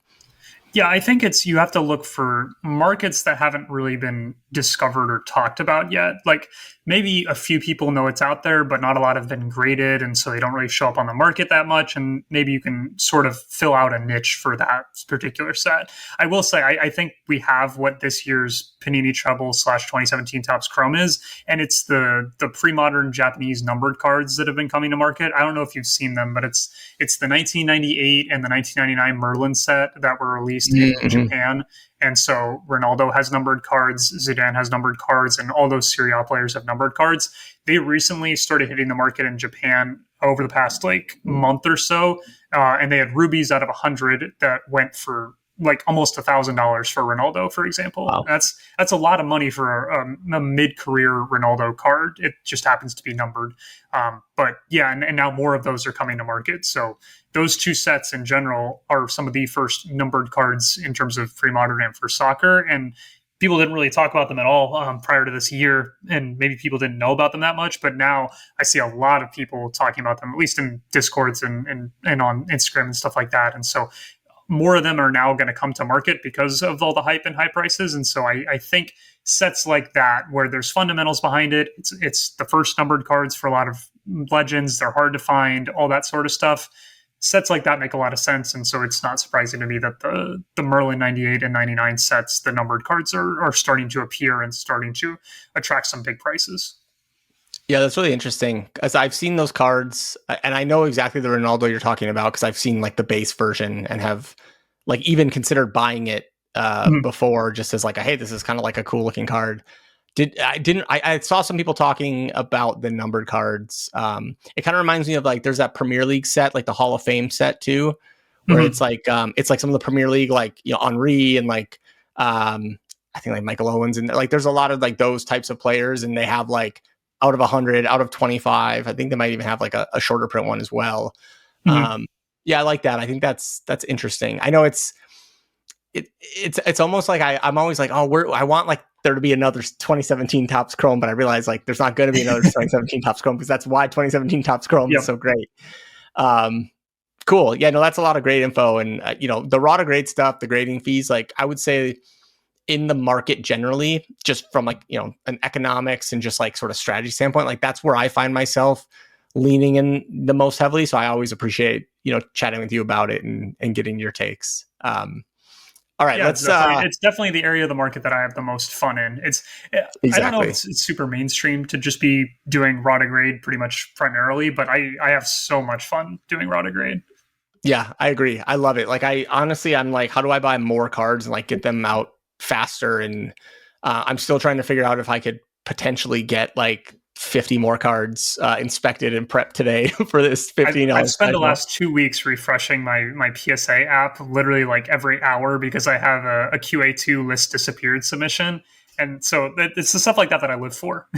Yeah, I think you have to look for markets that haven't really been discovered or talked about yet. Like maybe a few people know it's out there, but not a lot have been graded. And so they don't really show up on the market that much. And maybe you can sort of fill out a niche for that particular set. I will say, I think we have what this year's Panini Treble / 2017 Topps Chrome is. And it's the pre-modern Japanese numbered cards that have been coming to market. I don't know if you've seen them, but it's the 1998 and the 1999 Merlin set that were released in Japan. And so Ronaldo has numbered cards, Zidane has numbered cards, and all those Serie A players have numbered cards. They recently started hitting the market in Japan over the past like month or so. And they had rubies out of 100 that went for like almost $1,000 for Ronaldo, for example. Wow. That's a lot of money for a mid-career Ronaldo card. It just happens to be numbered. But yeah, and now more of those are coming to market. So those two sets in general are some of the first numbered cards in terms of pre-modern and for soccer. And people didn't really talk about them at all prior to this year. And maybe people didn't know about them that much. But now I see a lot of people talking about them, at least in Discords and on Instagram and stuff like that. And so more of them are now going to come to market because of all the hype and high prices. And so I think sets like that, where there's fundamentals behind it, it's the first numbered cards for a lot of legends. They're hard to find, all that sort of stuff. Sets like that make a lot of sense. And so it's not surprising to me that the Merlin 98 and 99 sets, the numbered cards are starting to appear and starting to attract some big prices. Yeah, that's really interesting, as I've seen those cards and I know exactly the Ronaldo you're talking about, because I've seen like the base version and have like even considered buying it before, just as like, hey, this is kind of like a cool looking card. I saw some people talking about the numbered cards. It kind of reminds me of like there's that Premier League set, like the Hall of Fame set too, where it's like some of the Premier League, like Henry and like I think like Michael Owens, and like there's a lot of like those types of players, and they have like out of 100, out of 25. I think they might even have like a shorter print one as well. Yeah, I like that. I think that's interesting. I know it's almost like I'm always like, oh, I want like there to be another 2017 Topps Chrome, but I realize like there's not going to be another 2017 Topps Chrome, because that's why 2017 Topps Chrome is so great. Cool. Yeah, no, that's a lot of great info. And the raw to grade stuff, the grading fees, like I would say in the market generally, just from like an economics and just like sort of strategy standpoint, like that's where I find myself leaning in the most heavily. So I always appreciate chatting with you about it and getting your takes. All right, yeah, it's definitely the area of the market that I have the most fun in. Exactly. I don't know if it's super mainstream to just be doing raw to grade pretty much primarily, but I have so much fun doing raw to grade. Yeah, I agree. I love it. Like I'm like, how do I buy more cards and like get them out faster? And I'm still trying to figure out if I could potentially get like 50 more cards inspected and prepped today for this $15. I've spent the last 2 weeks refreshing my PSA app literally like every hour, because I have a QA2 list disappeared submission. And so it's the stuff like that I live for.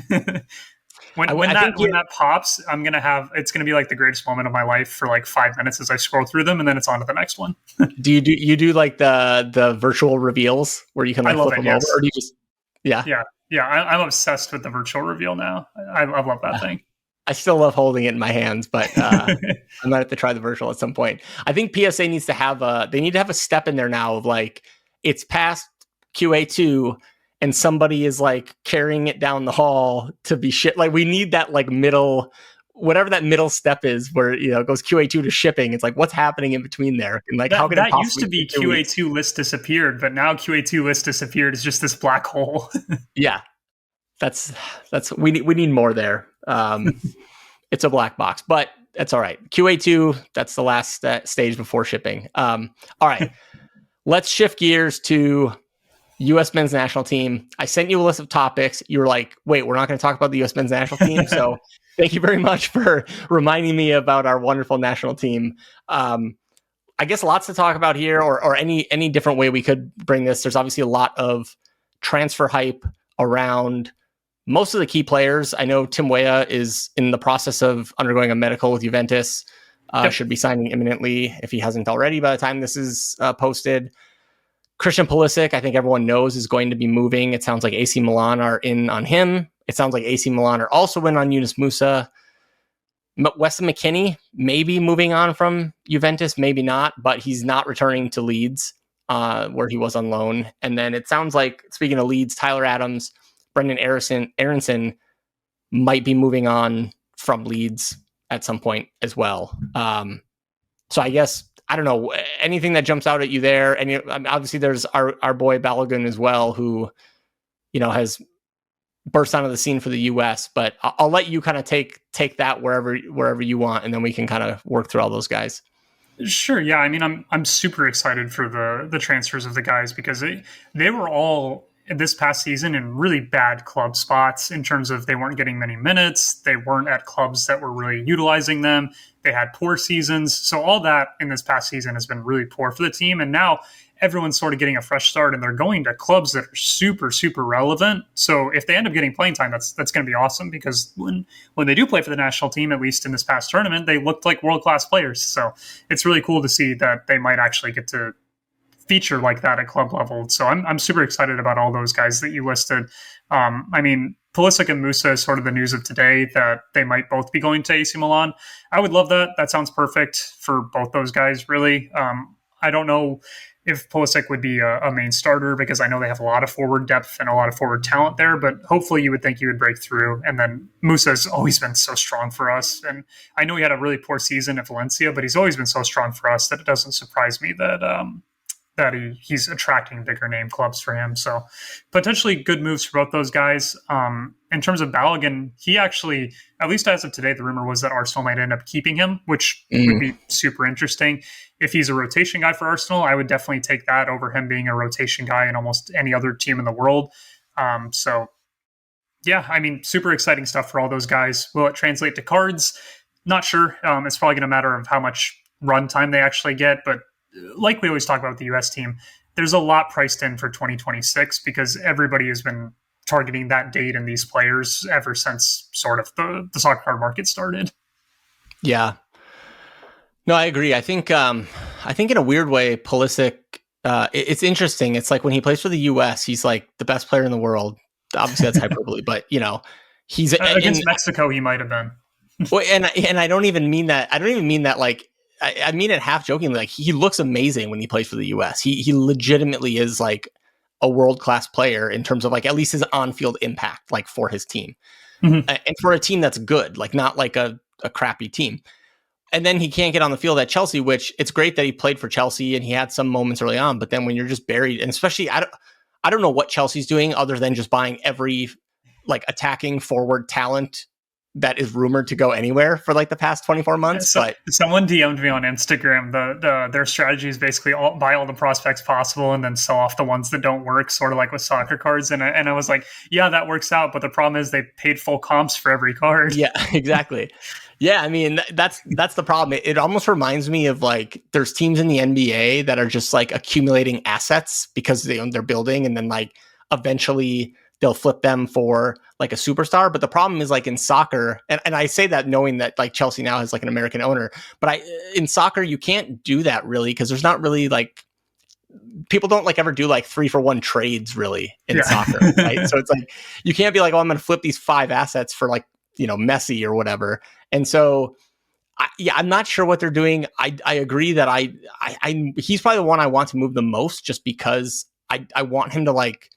When I think when that pops, it's gonna be like the greatest moment of my life for like 5 minutes as I scroll through them, and then it's on to the next one. do like the virtual reveals where you can I like love flip it. them over, Yes. or do you just yeah? Yeah. I'm obsessed with the virtual reveal now. I love that thing. I still love holding it in my hands, but I might have to try the virtual at some point. I think PSA needs to have a step in there now of like it's past QA2 and somebody is like carrying it down the hall to be shit. Like we need that like middle, whatever that middle step is where it goes QA2 to shipping. It's like what's happening in between there, and like how can it That used possibly to be take 2 weeks? QA2 list disappeared, but now QA2 list disappeared is just this black hole. Yeah, that's we need more there. It's a black box, but that's all right. QA2, that's the last stage before shipping. All right, let's shift gears to U.S. men's national team. I sent you a list of topics. You were like, wait, we're not going to talk about the U.S. men's national team. So thank you very much for reminding me about our wonderful national team. I guess lots to talk about here, or any different way we could bring this. There's obviously a lot of transfer hype around most of the key players. I know Tim Weah is in the process of undergoing a medical with Juventus. Yep. Should be signing imminently if he hasn't already by the time this is posted. Christian Pulisic, I think everyone knows, is going to be moving. It sounds like AC Milan are in on him. It sounds like AC Milan are also in on Yunus Musa. Weston McKennie maybe moving on from Juventus, maybe not, but he's not returning to Leeds, where he was on loan. And then it sounds like, speaking of Leeds, Tyler Adams, Brendan Aronson might be moving on from Leeds at some point as well. So I guess, I don't know, anything that jumps out at you there. And obviously there's our boy Balogun as well, who, has burst onto the scene for the US, but I'll let you kind of take that wherever you want. And then we can kind of work through all those guys. Sure. Yeah. I mean, I'm super excited for the transfers of the guys because they were all this past season in really bad club spots in terms of they weren't getting many minutes. They weren't at clubs that were really utilizing them. They had poor seasons. So all that in this past season has been really poor for the team. And now everyone's sort of getting a fresh start and they're going to clubs that are super, super relevant. So if they end up getting playing time, that's going to be awesome because when they do play for the national team, at least in this past tournament, they looked like world-class players. So it's really cool to see that they might actually get to feature like that at club level. So I'm super excited about all those guys that you listed. I mean, Pulisic and Musa is sort of the news of today that they might both be going to AC Milan. I would love that. That sounds perfect for both those guys, really. I don't know if Pulisic would be a main starter because I know they have a lot of forward depth and a lot of forward talent there, but hopefully you would think he would break through. And then Musa has always been so strong for us. And I know he had a really poor season at Valencia, but he's always been so strong for us that it doesn't surprise me that he's attracting bigger name clubs for him. So potentially good moves for both those guys. In terms of Balogun, he actually, at least as of today, the rumor was that Arsenal might end up keeping him, which would be super interesting. If he's a rotation guy for Arsenal, I would definitely take that over him being a rotation guy in almost any other team in the world. So yeah, I mean, super exciting stuff for all those guys. Will it translate to cards? Not sure. It's probably going to matter of how much run time they actually get, but like we always talk about with the U.S. team, there's a lot priced in for 2026 because everybody has been targeting that date and these players ever since sort of the soccer card market started. Yeah. No, I agree. I think in a weird way, Pulisic, it's interesting. It's like when he plays for the U.S., he's like the best player in the world. Obviously, that's hyperbole, but he's against Mexico. He might have been. Well, and I don't even mean that. I don't even mean that like. I mean it half jokingly. Like he looks amazing when he plays for the U.S. He legitimately is like a world-class player in terms of like at least his on-field impact, like for his team, and for a team that's good, like not like a crappy team. And then he can't get on the field at Chelsea, which it's great that he played for Chelsea and he had some moments early on. But then when you're just buried, and especially I don't know what Chelsea's doing other than just buying every like attacking forward talent that is rumored to go anywhere for like the past 24 months. So, but someone DM'd me on Instagram. Their strategy is basically buy all the prospects possible and then sell off the ones that don't work, sort of like with soccer cards. And I was like, yeah, that works out. But the problem is they paid full comps for every card. Yeah, exactly. Yeah, I mean, that's the problem. It almost reminds me of like there's teams in the NBA that are just like accumulating assets because they're building, and then like eventually they'll flip them for like a superstar. But the problem is like in soccer, and I say that knowing that like Chelsea now has like an American owner, but in soccer, you can't do that really because there's not really like, people don't like ever do like 3-for-1 trades really in soccer, right? So it's like, you can't be like, oh, I'm going to flip these 5 assets for like, Messi or whatever. And so, I'm not sure what they're doing. I agree that he's probably the one I want to move the most just because I want him to like,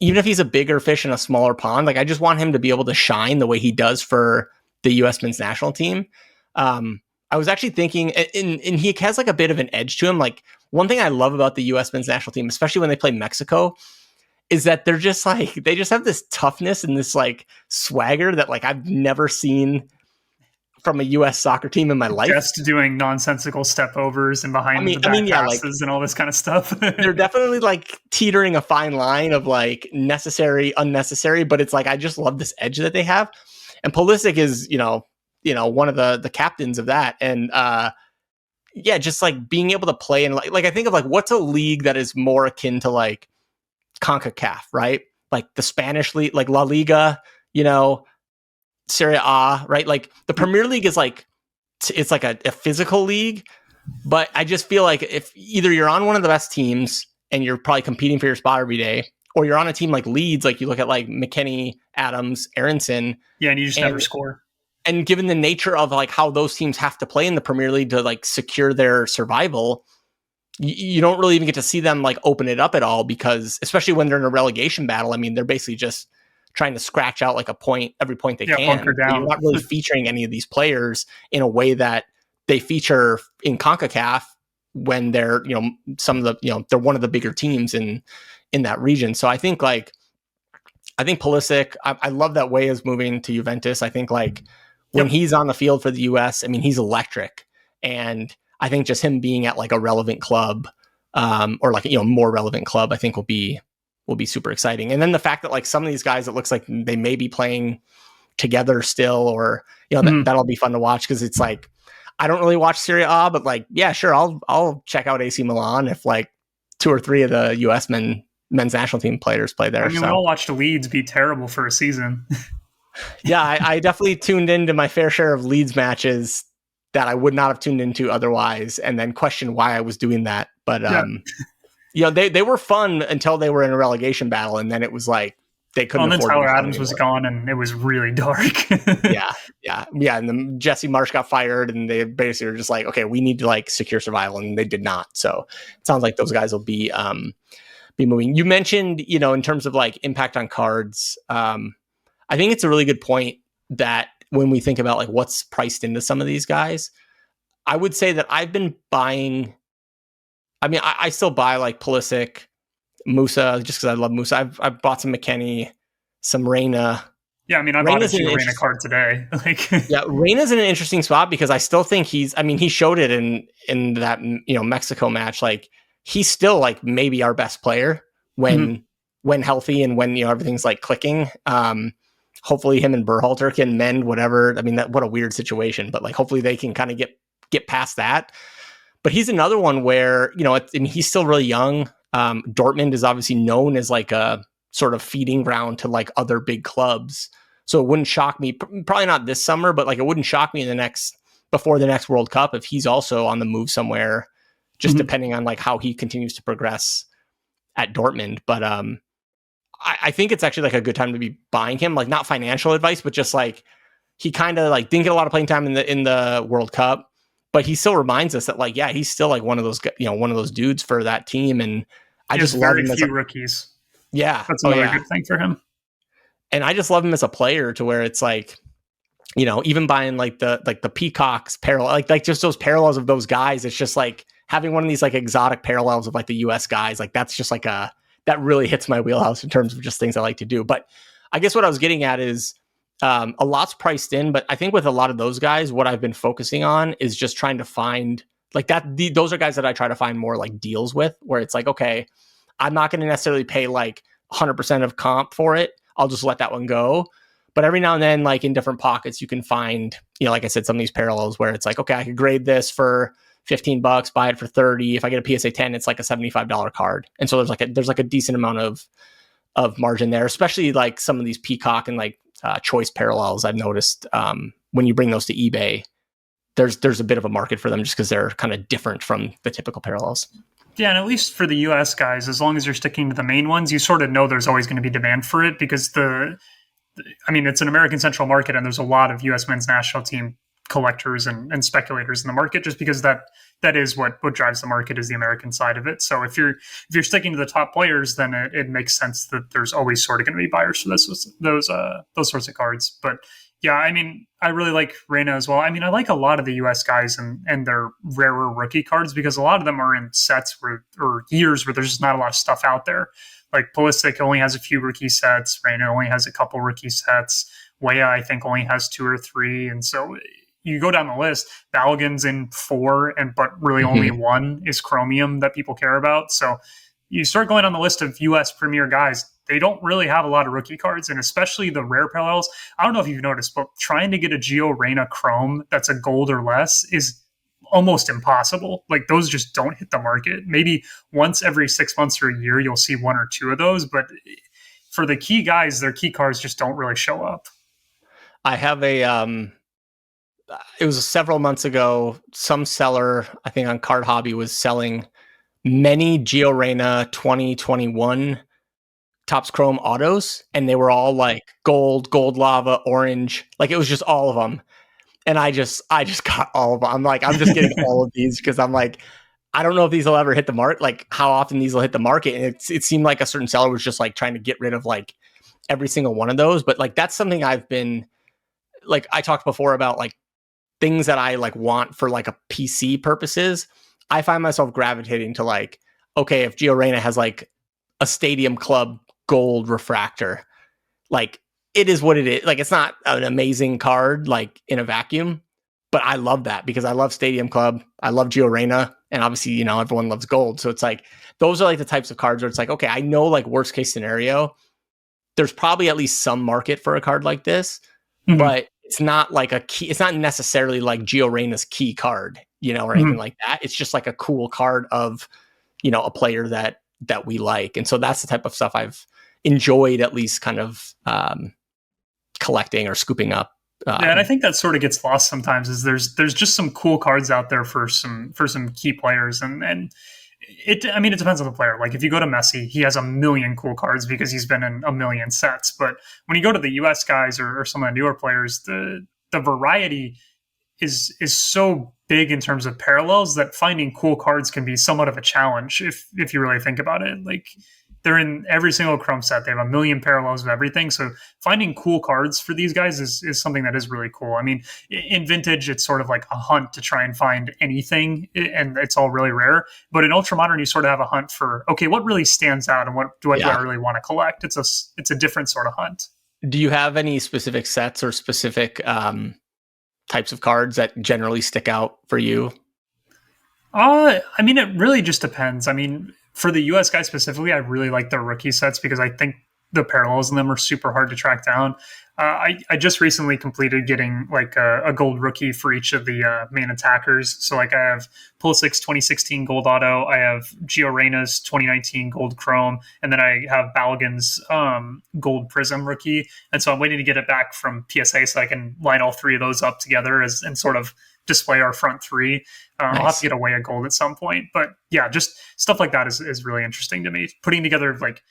even if he's a bigger fish in a smaller pond, like I just want him to be able to shine the way he does for the U.S. men's national team. I was actually thinking, and he has like a bit of an edge to him. Like one thing I love about the U.S. men's national team, especially when they play Mexico, is that they're just like, they just have this toughness and this like swagger that like I've never seen from a U.S. soccer team in my life. Just doing nonsensical step overs and behind the back passes like, and all this kind of stuff. They're definitely like teetering a fine line of like necessary, unnecessary, but it's like, I just love this edge that they have. And Pulisic is, one of the captains of that. And just like being able to play and like I think of like, what's a league that is more akin to like CONCACAF, right? Like the Spanish league, like La Liga, Serie A, right? Like the Premier League is like, it's like a physical league, but I just feel like if either you're on one of the best teams and you're probably competing for your spot every day, or you're on a team like Leeds, like you look at like McKennie, Adams, Aronson. Yeah, and you just never score. And given the nature of like how those teams have to play in the Premier League to like secure their survival, you don't really even get to see them like open it up at all because, especially when they're in a relegation battle, I mean, they're basically just trying to scratch out like a point, every point they can. Bunker down. You're not really featuring any of these players in a way that they feature in CONCACAF when they're, some of the, they're one of the bigger teams in that region. So I think Pulisic, I love that Way is moving to Juventus. I think like when he's on the field for the US, I mean, he's electric. And I think just him being at like a relevant club, or like, more relevant club, I think will be super exciting. And then the fact that like some of these guys, it looks like they may be playing together still, or, that'll be fun to watch. Cause it's like, I don't really watch Serie A, but like, yeah, sure. I'll check out AC Milan if like 2 or 3 of the US men's national team players play there. I mean, we all watched Leeds be terrible for a season. Yeah. I definitely tuned into my fair share of Leeds matches that I would not have tuned into otherwise, and then questioned why I was doing that. But, they were fun until they were in a relegation battle, and then it was like they couldn't. And then Tyler Adams was gone, and it was really dark. yeah. And then Jesse Marsh got fired, and they basically were just like, okay, we need to like secure survival, and they did not. So it sounds like those guys will be moving. You mentioned, in terms of like impact on cards. I think it's a really good point that when we think about like what's priced into some of these guys, I would say that I've been buying. I mean, I still buy like Pulisic, Musa, just because I love Musa. I've bought some McKennie, some Reyna. Yeah, I mean, I bought a Reyna card today. Yeah, Reyna's in an interesting spot because I still think he showed it in that Mexico match. Like he's still like maybe our best player when healthy and when everything's like clicking. Hopefully him and Berhalter can mend whatever. I mean, what a weird situation, but like hopefully they can kind of get past that. But he's another one where, he's still really young. Dortmund is obviously known as like a sort of feeding ground to like other big clubs. So it wouldn't shock me, probably not this summer, but like it wouldn't shock me before the next World Cup if he's also on the move somewhere, just depending on like how he continues to progress at Dortmund. But I think it's actually like a good time to be buying him, like not financial advice, but just like he kind of like didn't get a lot of playing time in the World Cup, but he still reminds us that like, yeah, he's still like one of those dudes for that team. And I just love him as rookies. Yeah. That's another good thing for him. And I just love him as a player to where it's like, even buying like the Peacocks parallel, like just those parallels of those guys. It's just like having one of these like exotic parallels of like the US guys. Like that's just like that really hits my wheelhouse in terms of just things I like to do. But I guess what I was getting at is a lot's priced in, but I think with a lot of those guys, what I've been focusing on is just trying to find like that. Those are guys that I try to find more like deals with, where it's like, okay, I'm not going to necessarily pay like 100% of comp for it. I'll just let that one go. But every now and then, like in different pockets, you can find, like I said, some of these parallels where it's like, okay, I could grade this for $15, buy it for 30. If I get a PSA 10, it's like a $75 card. And so there's like a decent amount of of margin there, especially like some of these Peacock and like choice parallels. I've noticed when you bring those to eBay, there's a bit of a market for them just because they're kind of different from the typical parallels. Yeah, and at least for the US guys, as long as you're sticking to the main ones, you sort of know there's always going to be demand for it because it's an American Central market, and there's a lot of U.S. men's national team collectors and speculators in the market, just because that is what drives the market, is the American side of it. So if you're sticking to the top players, then it makes sense that there's always sort of going to be buyers for those sorts of cards. But yeah, I mean, I really like Reyna as well. I mean, I like a lot of the U.S. guys and their rarer rookie cards because a lot of them are in sets or years where there's just not a lot of stuff out there. Like Pulisic only has a few rookie sets. Reyna only has a couple rookie sets. Weah, I think, only has 2 or 3. And so you go down the list, Balogun's in 4, but really only 1 is Chromium that people care about. So you start going on the list of U.S. premier guys, they don't really have a lot of rookie cards, and especially the rare parallels. I don't know if you've noticed, but trying to get a Gio Reyna Chrome that's a gold or less is almost impossible. Like, those just don't hit the market. Maybe once every 6 months or a year, you'll see 1 or 2 of those. But for the key guys, their key cards just don't really show up. I have it was several months ago, some seller, I think on Card Hobby, was selling many Gio Reyna 2021 Topps Chrome autos, and they were all like gold lava, orange. Like, it was just all of them. And I just got all of them. I'm like, I'm just getting all of these because I'm like, I don't know if these will ever hit the market, like how often these will hit the market. And it seemed like a certain seller was just like trying to get rid of like every single one of those. But like, that's something I've been like, I talked before about like things that I like want for like a PC purposes. I find myself gravitating to like, okay, if Gio Reyna has like a Stadium Club gold refractor, like, it is what it is. Like, it's not an amazing card, like in a vacuum, but I love that because I love Stadium Club. I love Gio Reyna, and obviously, you know, everyone loves gold. So it's like, those are like the types of cards where it's like, okay, I know like worst case scenario, there's probably at least some market for a card like this, but it's not like a key. It's not necessarily like Gio Reyna's key card, you know, or anything like that. It's just like a cool card of, you know, a player that we like. And so that's the type of stuff I've enjoyed at least kind of collecting or scooping up. Yeah, and I think that sort of gets lost sometimes. Is there's just some cool cards out there for some key players, and it depends on the player. Like, if you go to Messi, he has a million cool cards because he's been in a million sets. But when you go to the US guys or some of the newer players, the variety is so big in terms of parallels that finding cool cards can be somewhat of a challenge if you really think about it. Like, they're in every single Chrome set. They have a million parallels of everything. So finding cool cards for these guys is something that is really cool. I mean, in Vintage, it's sort of like a hunt to try and find anything, and it's all really rare. But in Ultra Modern, you sort of have a hunt for, okay, what really stands out and what do I really want to collect? It's a different sort of hunt. Do you have any specific sets or specific types of cards that generally stick out for you? I mean, it really just depends. I mean, for the US guys specifically, I really like their rookie sets because I think the parallels in them are super hard to track down. I just recently completed getting like a gold rookie for each of the main attackers. So like, I have Pulisic's 2016 gold auto, I have Gio Reyna's 2019 gold chrome, and then I have Balogun's gold prism rookie. And so I'm waiting to get it back from PSA so I can line all 3 of those up together and sort of display our front 3. Nice. I'll have to get away a gold at some point. But yeah, just stuff like that is really interesting to me. Putting together, like,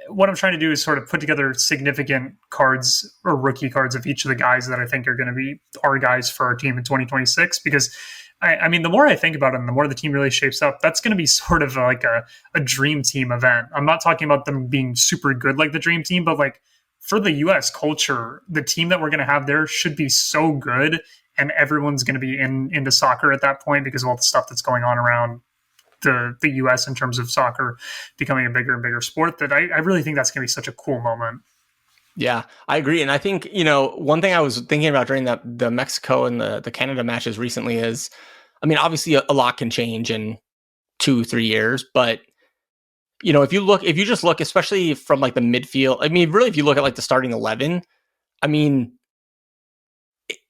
what I'm trying to do is sort of put together significant cards or rookie cards of each of the guys that I think are going to be our guys for our team in 2026. Because I mean, the more I think about it and the more the team really shapes up, that's going to be sort of like a dream team event. I'm not talking about them being super good like the dream team, but like, for the US culture, the team that we're going to have there should be so good, and everyone's going to be into soccer at that point because of all the stuff that's going on around the US in terms of soccer becoming a bigger and bigger sport, that I really think that's going to be such a cool moment. Yeah, I agree. And I think, you know, one thing I was thinking about during the Mexico and the Canada matches recently is, I mean, obviously a lot can change in 2-3 years, but, you know, if you just look, especially from like the midfield, I mean, really, if you look at like the starting 11, I mean,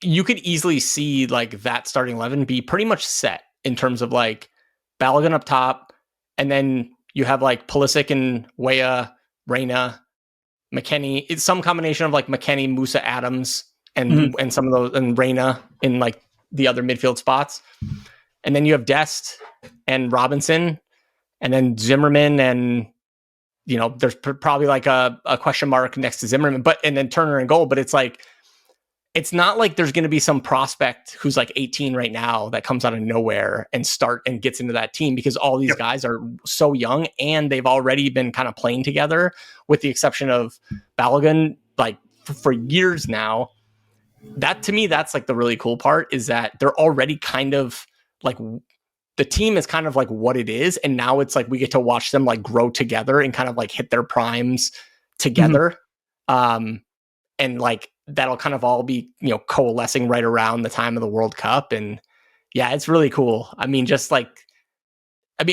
you could easily see like that starting 11 be pretty much set in terms of like Balogun up top, and then you have like Pulisic and Weah Reyna, McKennie. It's some combination of like McKennie, Musa, Adams, and some of those, and Reyna in like the other midfield spots. And then you have Dest and Robinson, and then Zimmerman, and there's probably like a question mark next to Zimmerman, and then Turner in goal. But it's like, it's not like there's going to be some prospect who's like 18 right now that comes out of nowhere and gets into that team, because all these guys are so young and they've already been kind of playing together, with the exception of Balogun, like for years now. That, to me, that's like the really cool part, is that they're already kind of like, the team is kind of like what it is. And now it's like, we get to watch them like grow together and kind of like hit their primes together. And like, that'll kind of all be, coalescing right around the time of the World Cup. And yeah, it's really cool. I mean, just like, I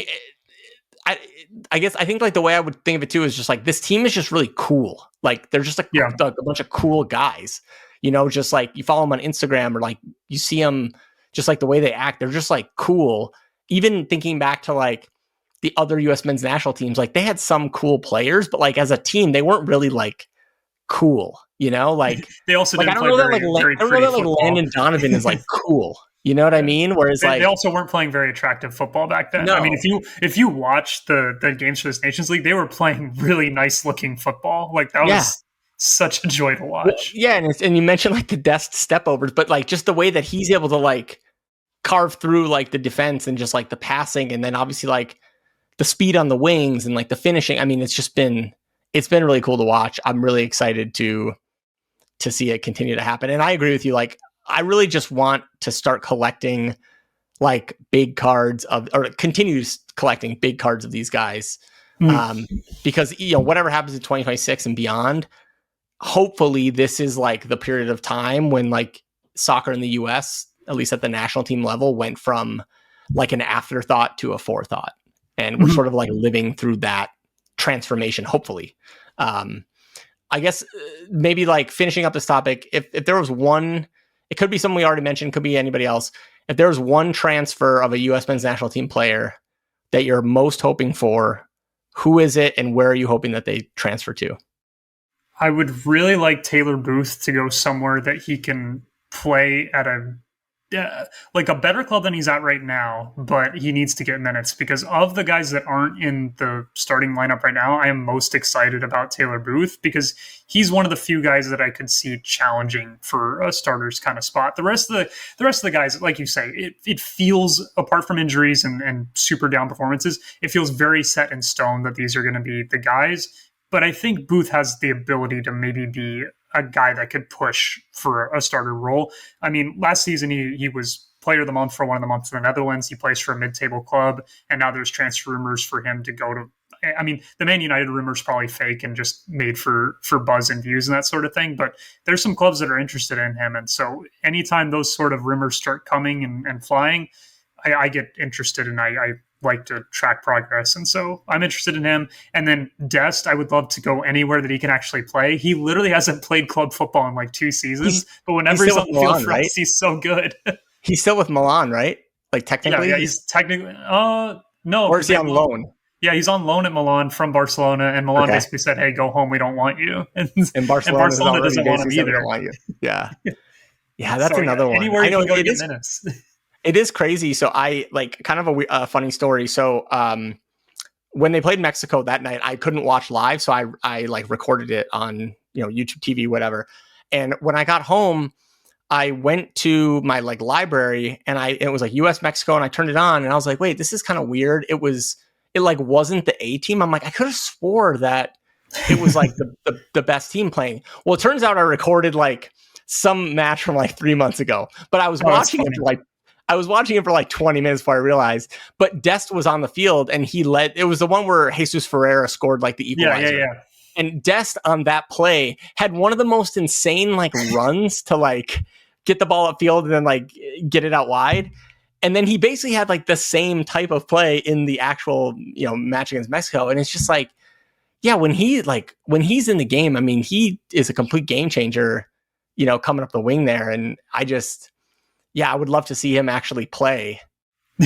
guess I think like the way I would think of it too is just like, this team is just really cool. Like, they're just like a bunch of cool guys, just like you follow them on Instagram, or like you see them, just like the way they act, they're just like cool. Even thinking back to like the other US men's national teams, like they had some cool players, but like as a team, they weren't really like cool, like they also like, didn't I don't know that like Landon Donovan is like cool. You know what I mean? Whereas they also weren't playing very attractive football back then. No. I mean, if you watch the games for this Nations League, they were playing really nice looking football. Like that was such a joy to watch. Well, and you mentioned like the Dest stepovers, but like just the way that he's able to like carve through like the defense and just like the passing, and then obviously like the speed on the wings and like the finishing. I mean, it's been really cool to watch. I'm really excited to see it continue to happen. And I agree with you. Like, I really just want to start collecting like big cards or continues collecting big cards of these guys. Because, whatever happens in 2026 and beyond, hopefully this is like the period of time when like soccer in the US, at least at the national team level, went from like an afterthought to a forethought. And we're sort of like living through that transformation, hopefully. I guess maybe like finishing up this topic, if there was one, it could be someone we already mentioned, could be anybody else. If there was one transfer of a US men's national team player that you're most hoping for, who is it and where are you hoping that they transfer to? I would really like Taylor Booth to go somewhere that he can play at like a better club than he's at right now, but he needs to get minutes, because of the guys that aren't in the starting lineup right now, I am most excited about Taylor Booth, because he's one of the few guys that I could see challenging for a starter's kind of spot. The rest of the guys, like you say, it feels, apart from injuries and super down performances, it feels very set in stone that these are going to be the guys. But I think Booth has the ability to maybe be a guy that could push for a starter role. I mean, last season he was player of the month for one of the months in the Netherlands. He plays for a mid-table club, and now there's transfer rumors for him to go to. I mean, the Man United rumors probably fake and just made for buzz and views and that sort of thing. But there's some clubs that are interested in him, and so anytime those sort of rumors start coming and flying, I get interested, and I like to track progress. And so I'm interested in him. And then Dest, I would love to go anywhere that he can actually play. He literally hasn't played club football in like 2 seasons, but whenever he's on the field for us, he's so good. He's still with Milan, right? Like technically? Yeah, he's technically, no. Or is he on loan? Yeah, he's on loan at Milan from Barcelona, and Milan basically said, "Hey, go home. We don't want you." And Barcelona doesn't want him either. Don't want you. Yeah. Yeah, that's another one. Anywhere you can go to get minutes. It is crazy. So I like kind of a funny story. So when they played Mexico that night, I couldn't watch live. So I like recorded it on, YouTube TV, whatever. And when I got home, I went to my like library and it was like US Mexico, and I turned it on and I was like, wait, this is kind of weird. It like wasn't the A team. I'm like, I could have swore that it was like the best team playing. Well, it turns out I recorded like some match from like 3 months ago, but I was watching it for like 20 minutes before I realized. But Dest was on the field and he led. It was the one where Jesus Ferreira scored like the equalizer. Yeah. And Dest on that play had one of the most insane like runs to like get the ball upfield and then like get it out wide. And then he basically had like the same type of play in the actual, match against Mexico. And it's just like, yeah, when he's in the game, I mean, he is a complete game changer, coming up the wing there. And I would love to see him actually play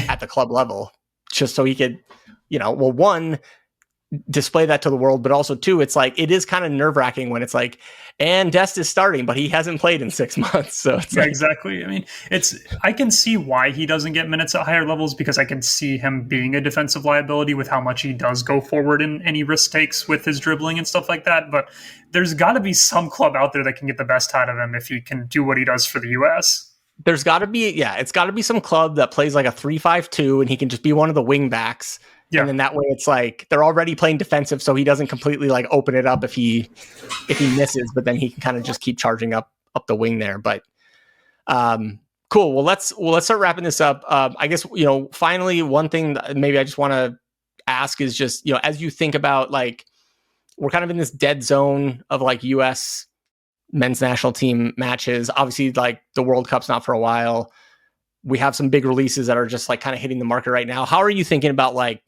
at the club level, just so he could, one, display that to the world, but also too, it's like, it is kind of nerve wracking when it's like, and Dest is starting, but he hasn't played in 6 months. So it's Yeah, like, exactly. I mean, I can see why he doesn't get minutes at higher levels because I can see him being a defensive liability with how much he does go forward in any risk takes with his dribbling and stuff like that. But there's got to be some club out there that can get the best out of him if he can do what he does for the US. there's got to be, yeah, it's got to be some club that plays like a 3-5-2 and he can just be one of the wing backs. Yeah. And then that way it's like they're already playing defensive, so he doesn't completely like open it up if he misses, but then he can kind of just keep charging up the wing there. But cool. Well, let's start wrapping this up. I guess, finally, one thing that maybe I just want to ask is just, as you think about, like, we're kind of in this dead zone of like US men's national team matches. Obviously, like, the World Cup's not for a while. We have some big releases that are just like kind of hitting the market right now. How are you thinking about like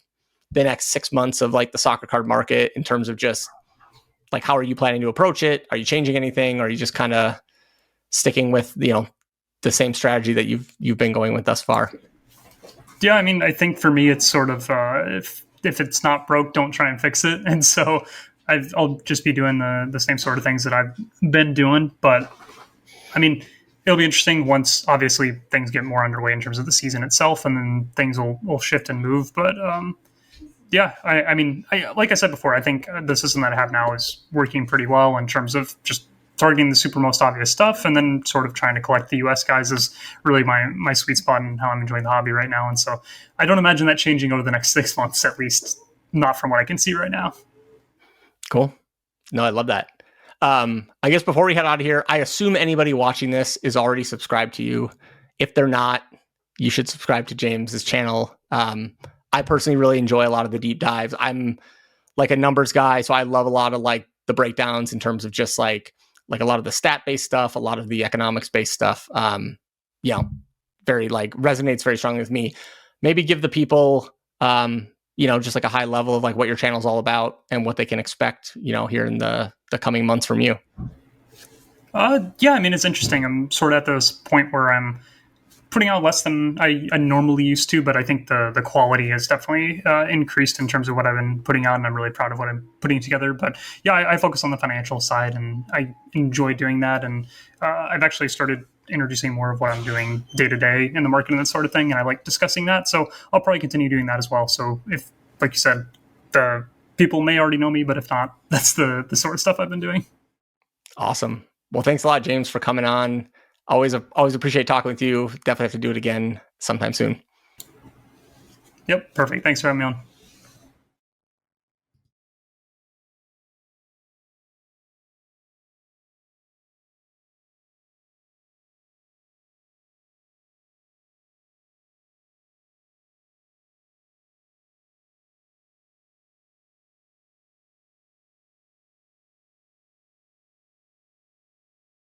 the next 6 months of like the soccer card market in terms of just like, how are you planning to approach it? Are you changing anything? Or are you just kind of sticking with, the same strategy that you've been going with thus far? Yeah, I mean, I think for me, it's sort of if it's not broke, don't try and fix it. And so I'll just be doing the same sort of things that I've been doing. But I mean, it'll be interesting once obviously things get more underway in terms of the season itself, and then things will shift and move. But yeah, I mean, like I said before, I think the system that I have now is working pretty well in terms of just targeting the super most obvious stuff, and then sort of trying to collect the US guys is really my sweet spot and how I'm enjoying the hobby right now. And so I don't imagine that changing over the next 6 months, at least not from what I can see right now. Cool. No, I love that. I guess before we head out of here, I assume anybody watching this is already subscribed to you. If they're not, you should subscribe to James's channel. I personally really enjoy a lot of the deep dives. I'm like a numbers guy, so I love a lot of like the breakdowns in terms of just like a lot of the stat based stuff, a lot of the economics based stuff. Very like resonates very strongly with me. Maybe give the people, just like a high level of like what your channel's all about and what they can expect, here in the coming months from you. Yeah, I mean, it's interesting. I'm sort of at this point where I'm putting out less than I normally used to, but I think the quality has definitely increased in terms of what I've been putting out, and I'm really proud of what I'm putting together. But yeah, I focus on the financial side, and I enjoy doing that. And I've actually started introducing more of what I'm doing day to day in the market and that sort of thing, and I like discussing that. So I'll probably continue doing that as well. So if, like you said, the people may already know me, but if not, that's the sort of stuff I've been doing. Awesome. Well, thanks a lot, James, for coming on. Always appreciate talking with you. Definitely have to do it again sometime soon. Yep, perfect. Thanks for having me on.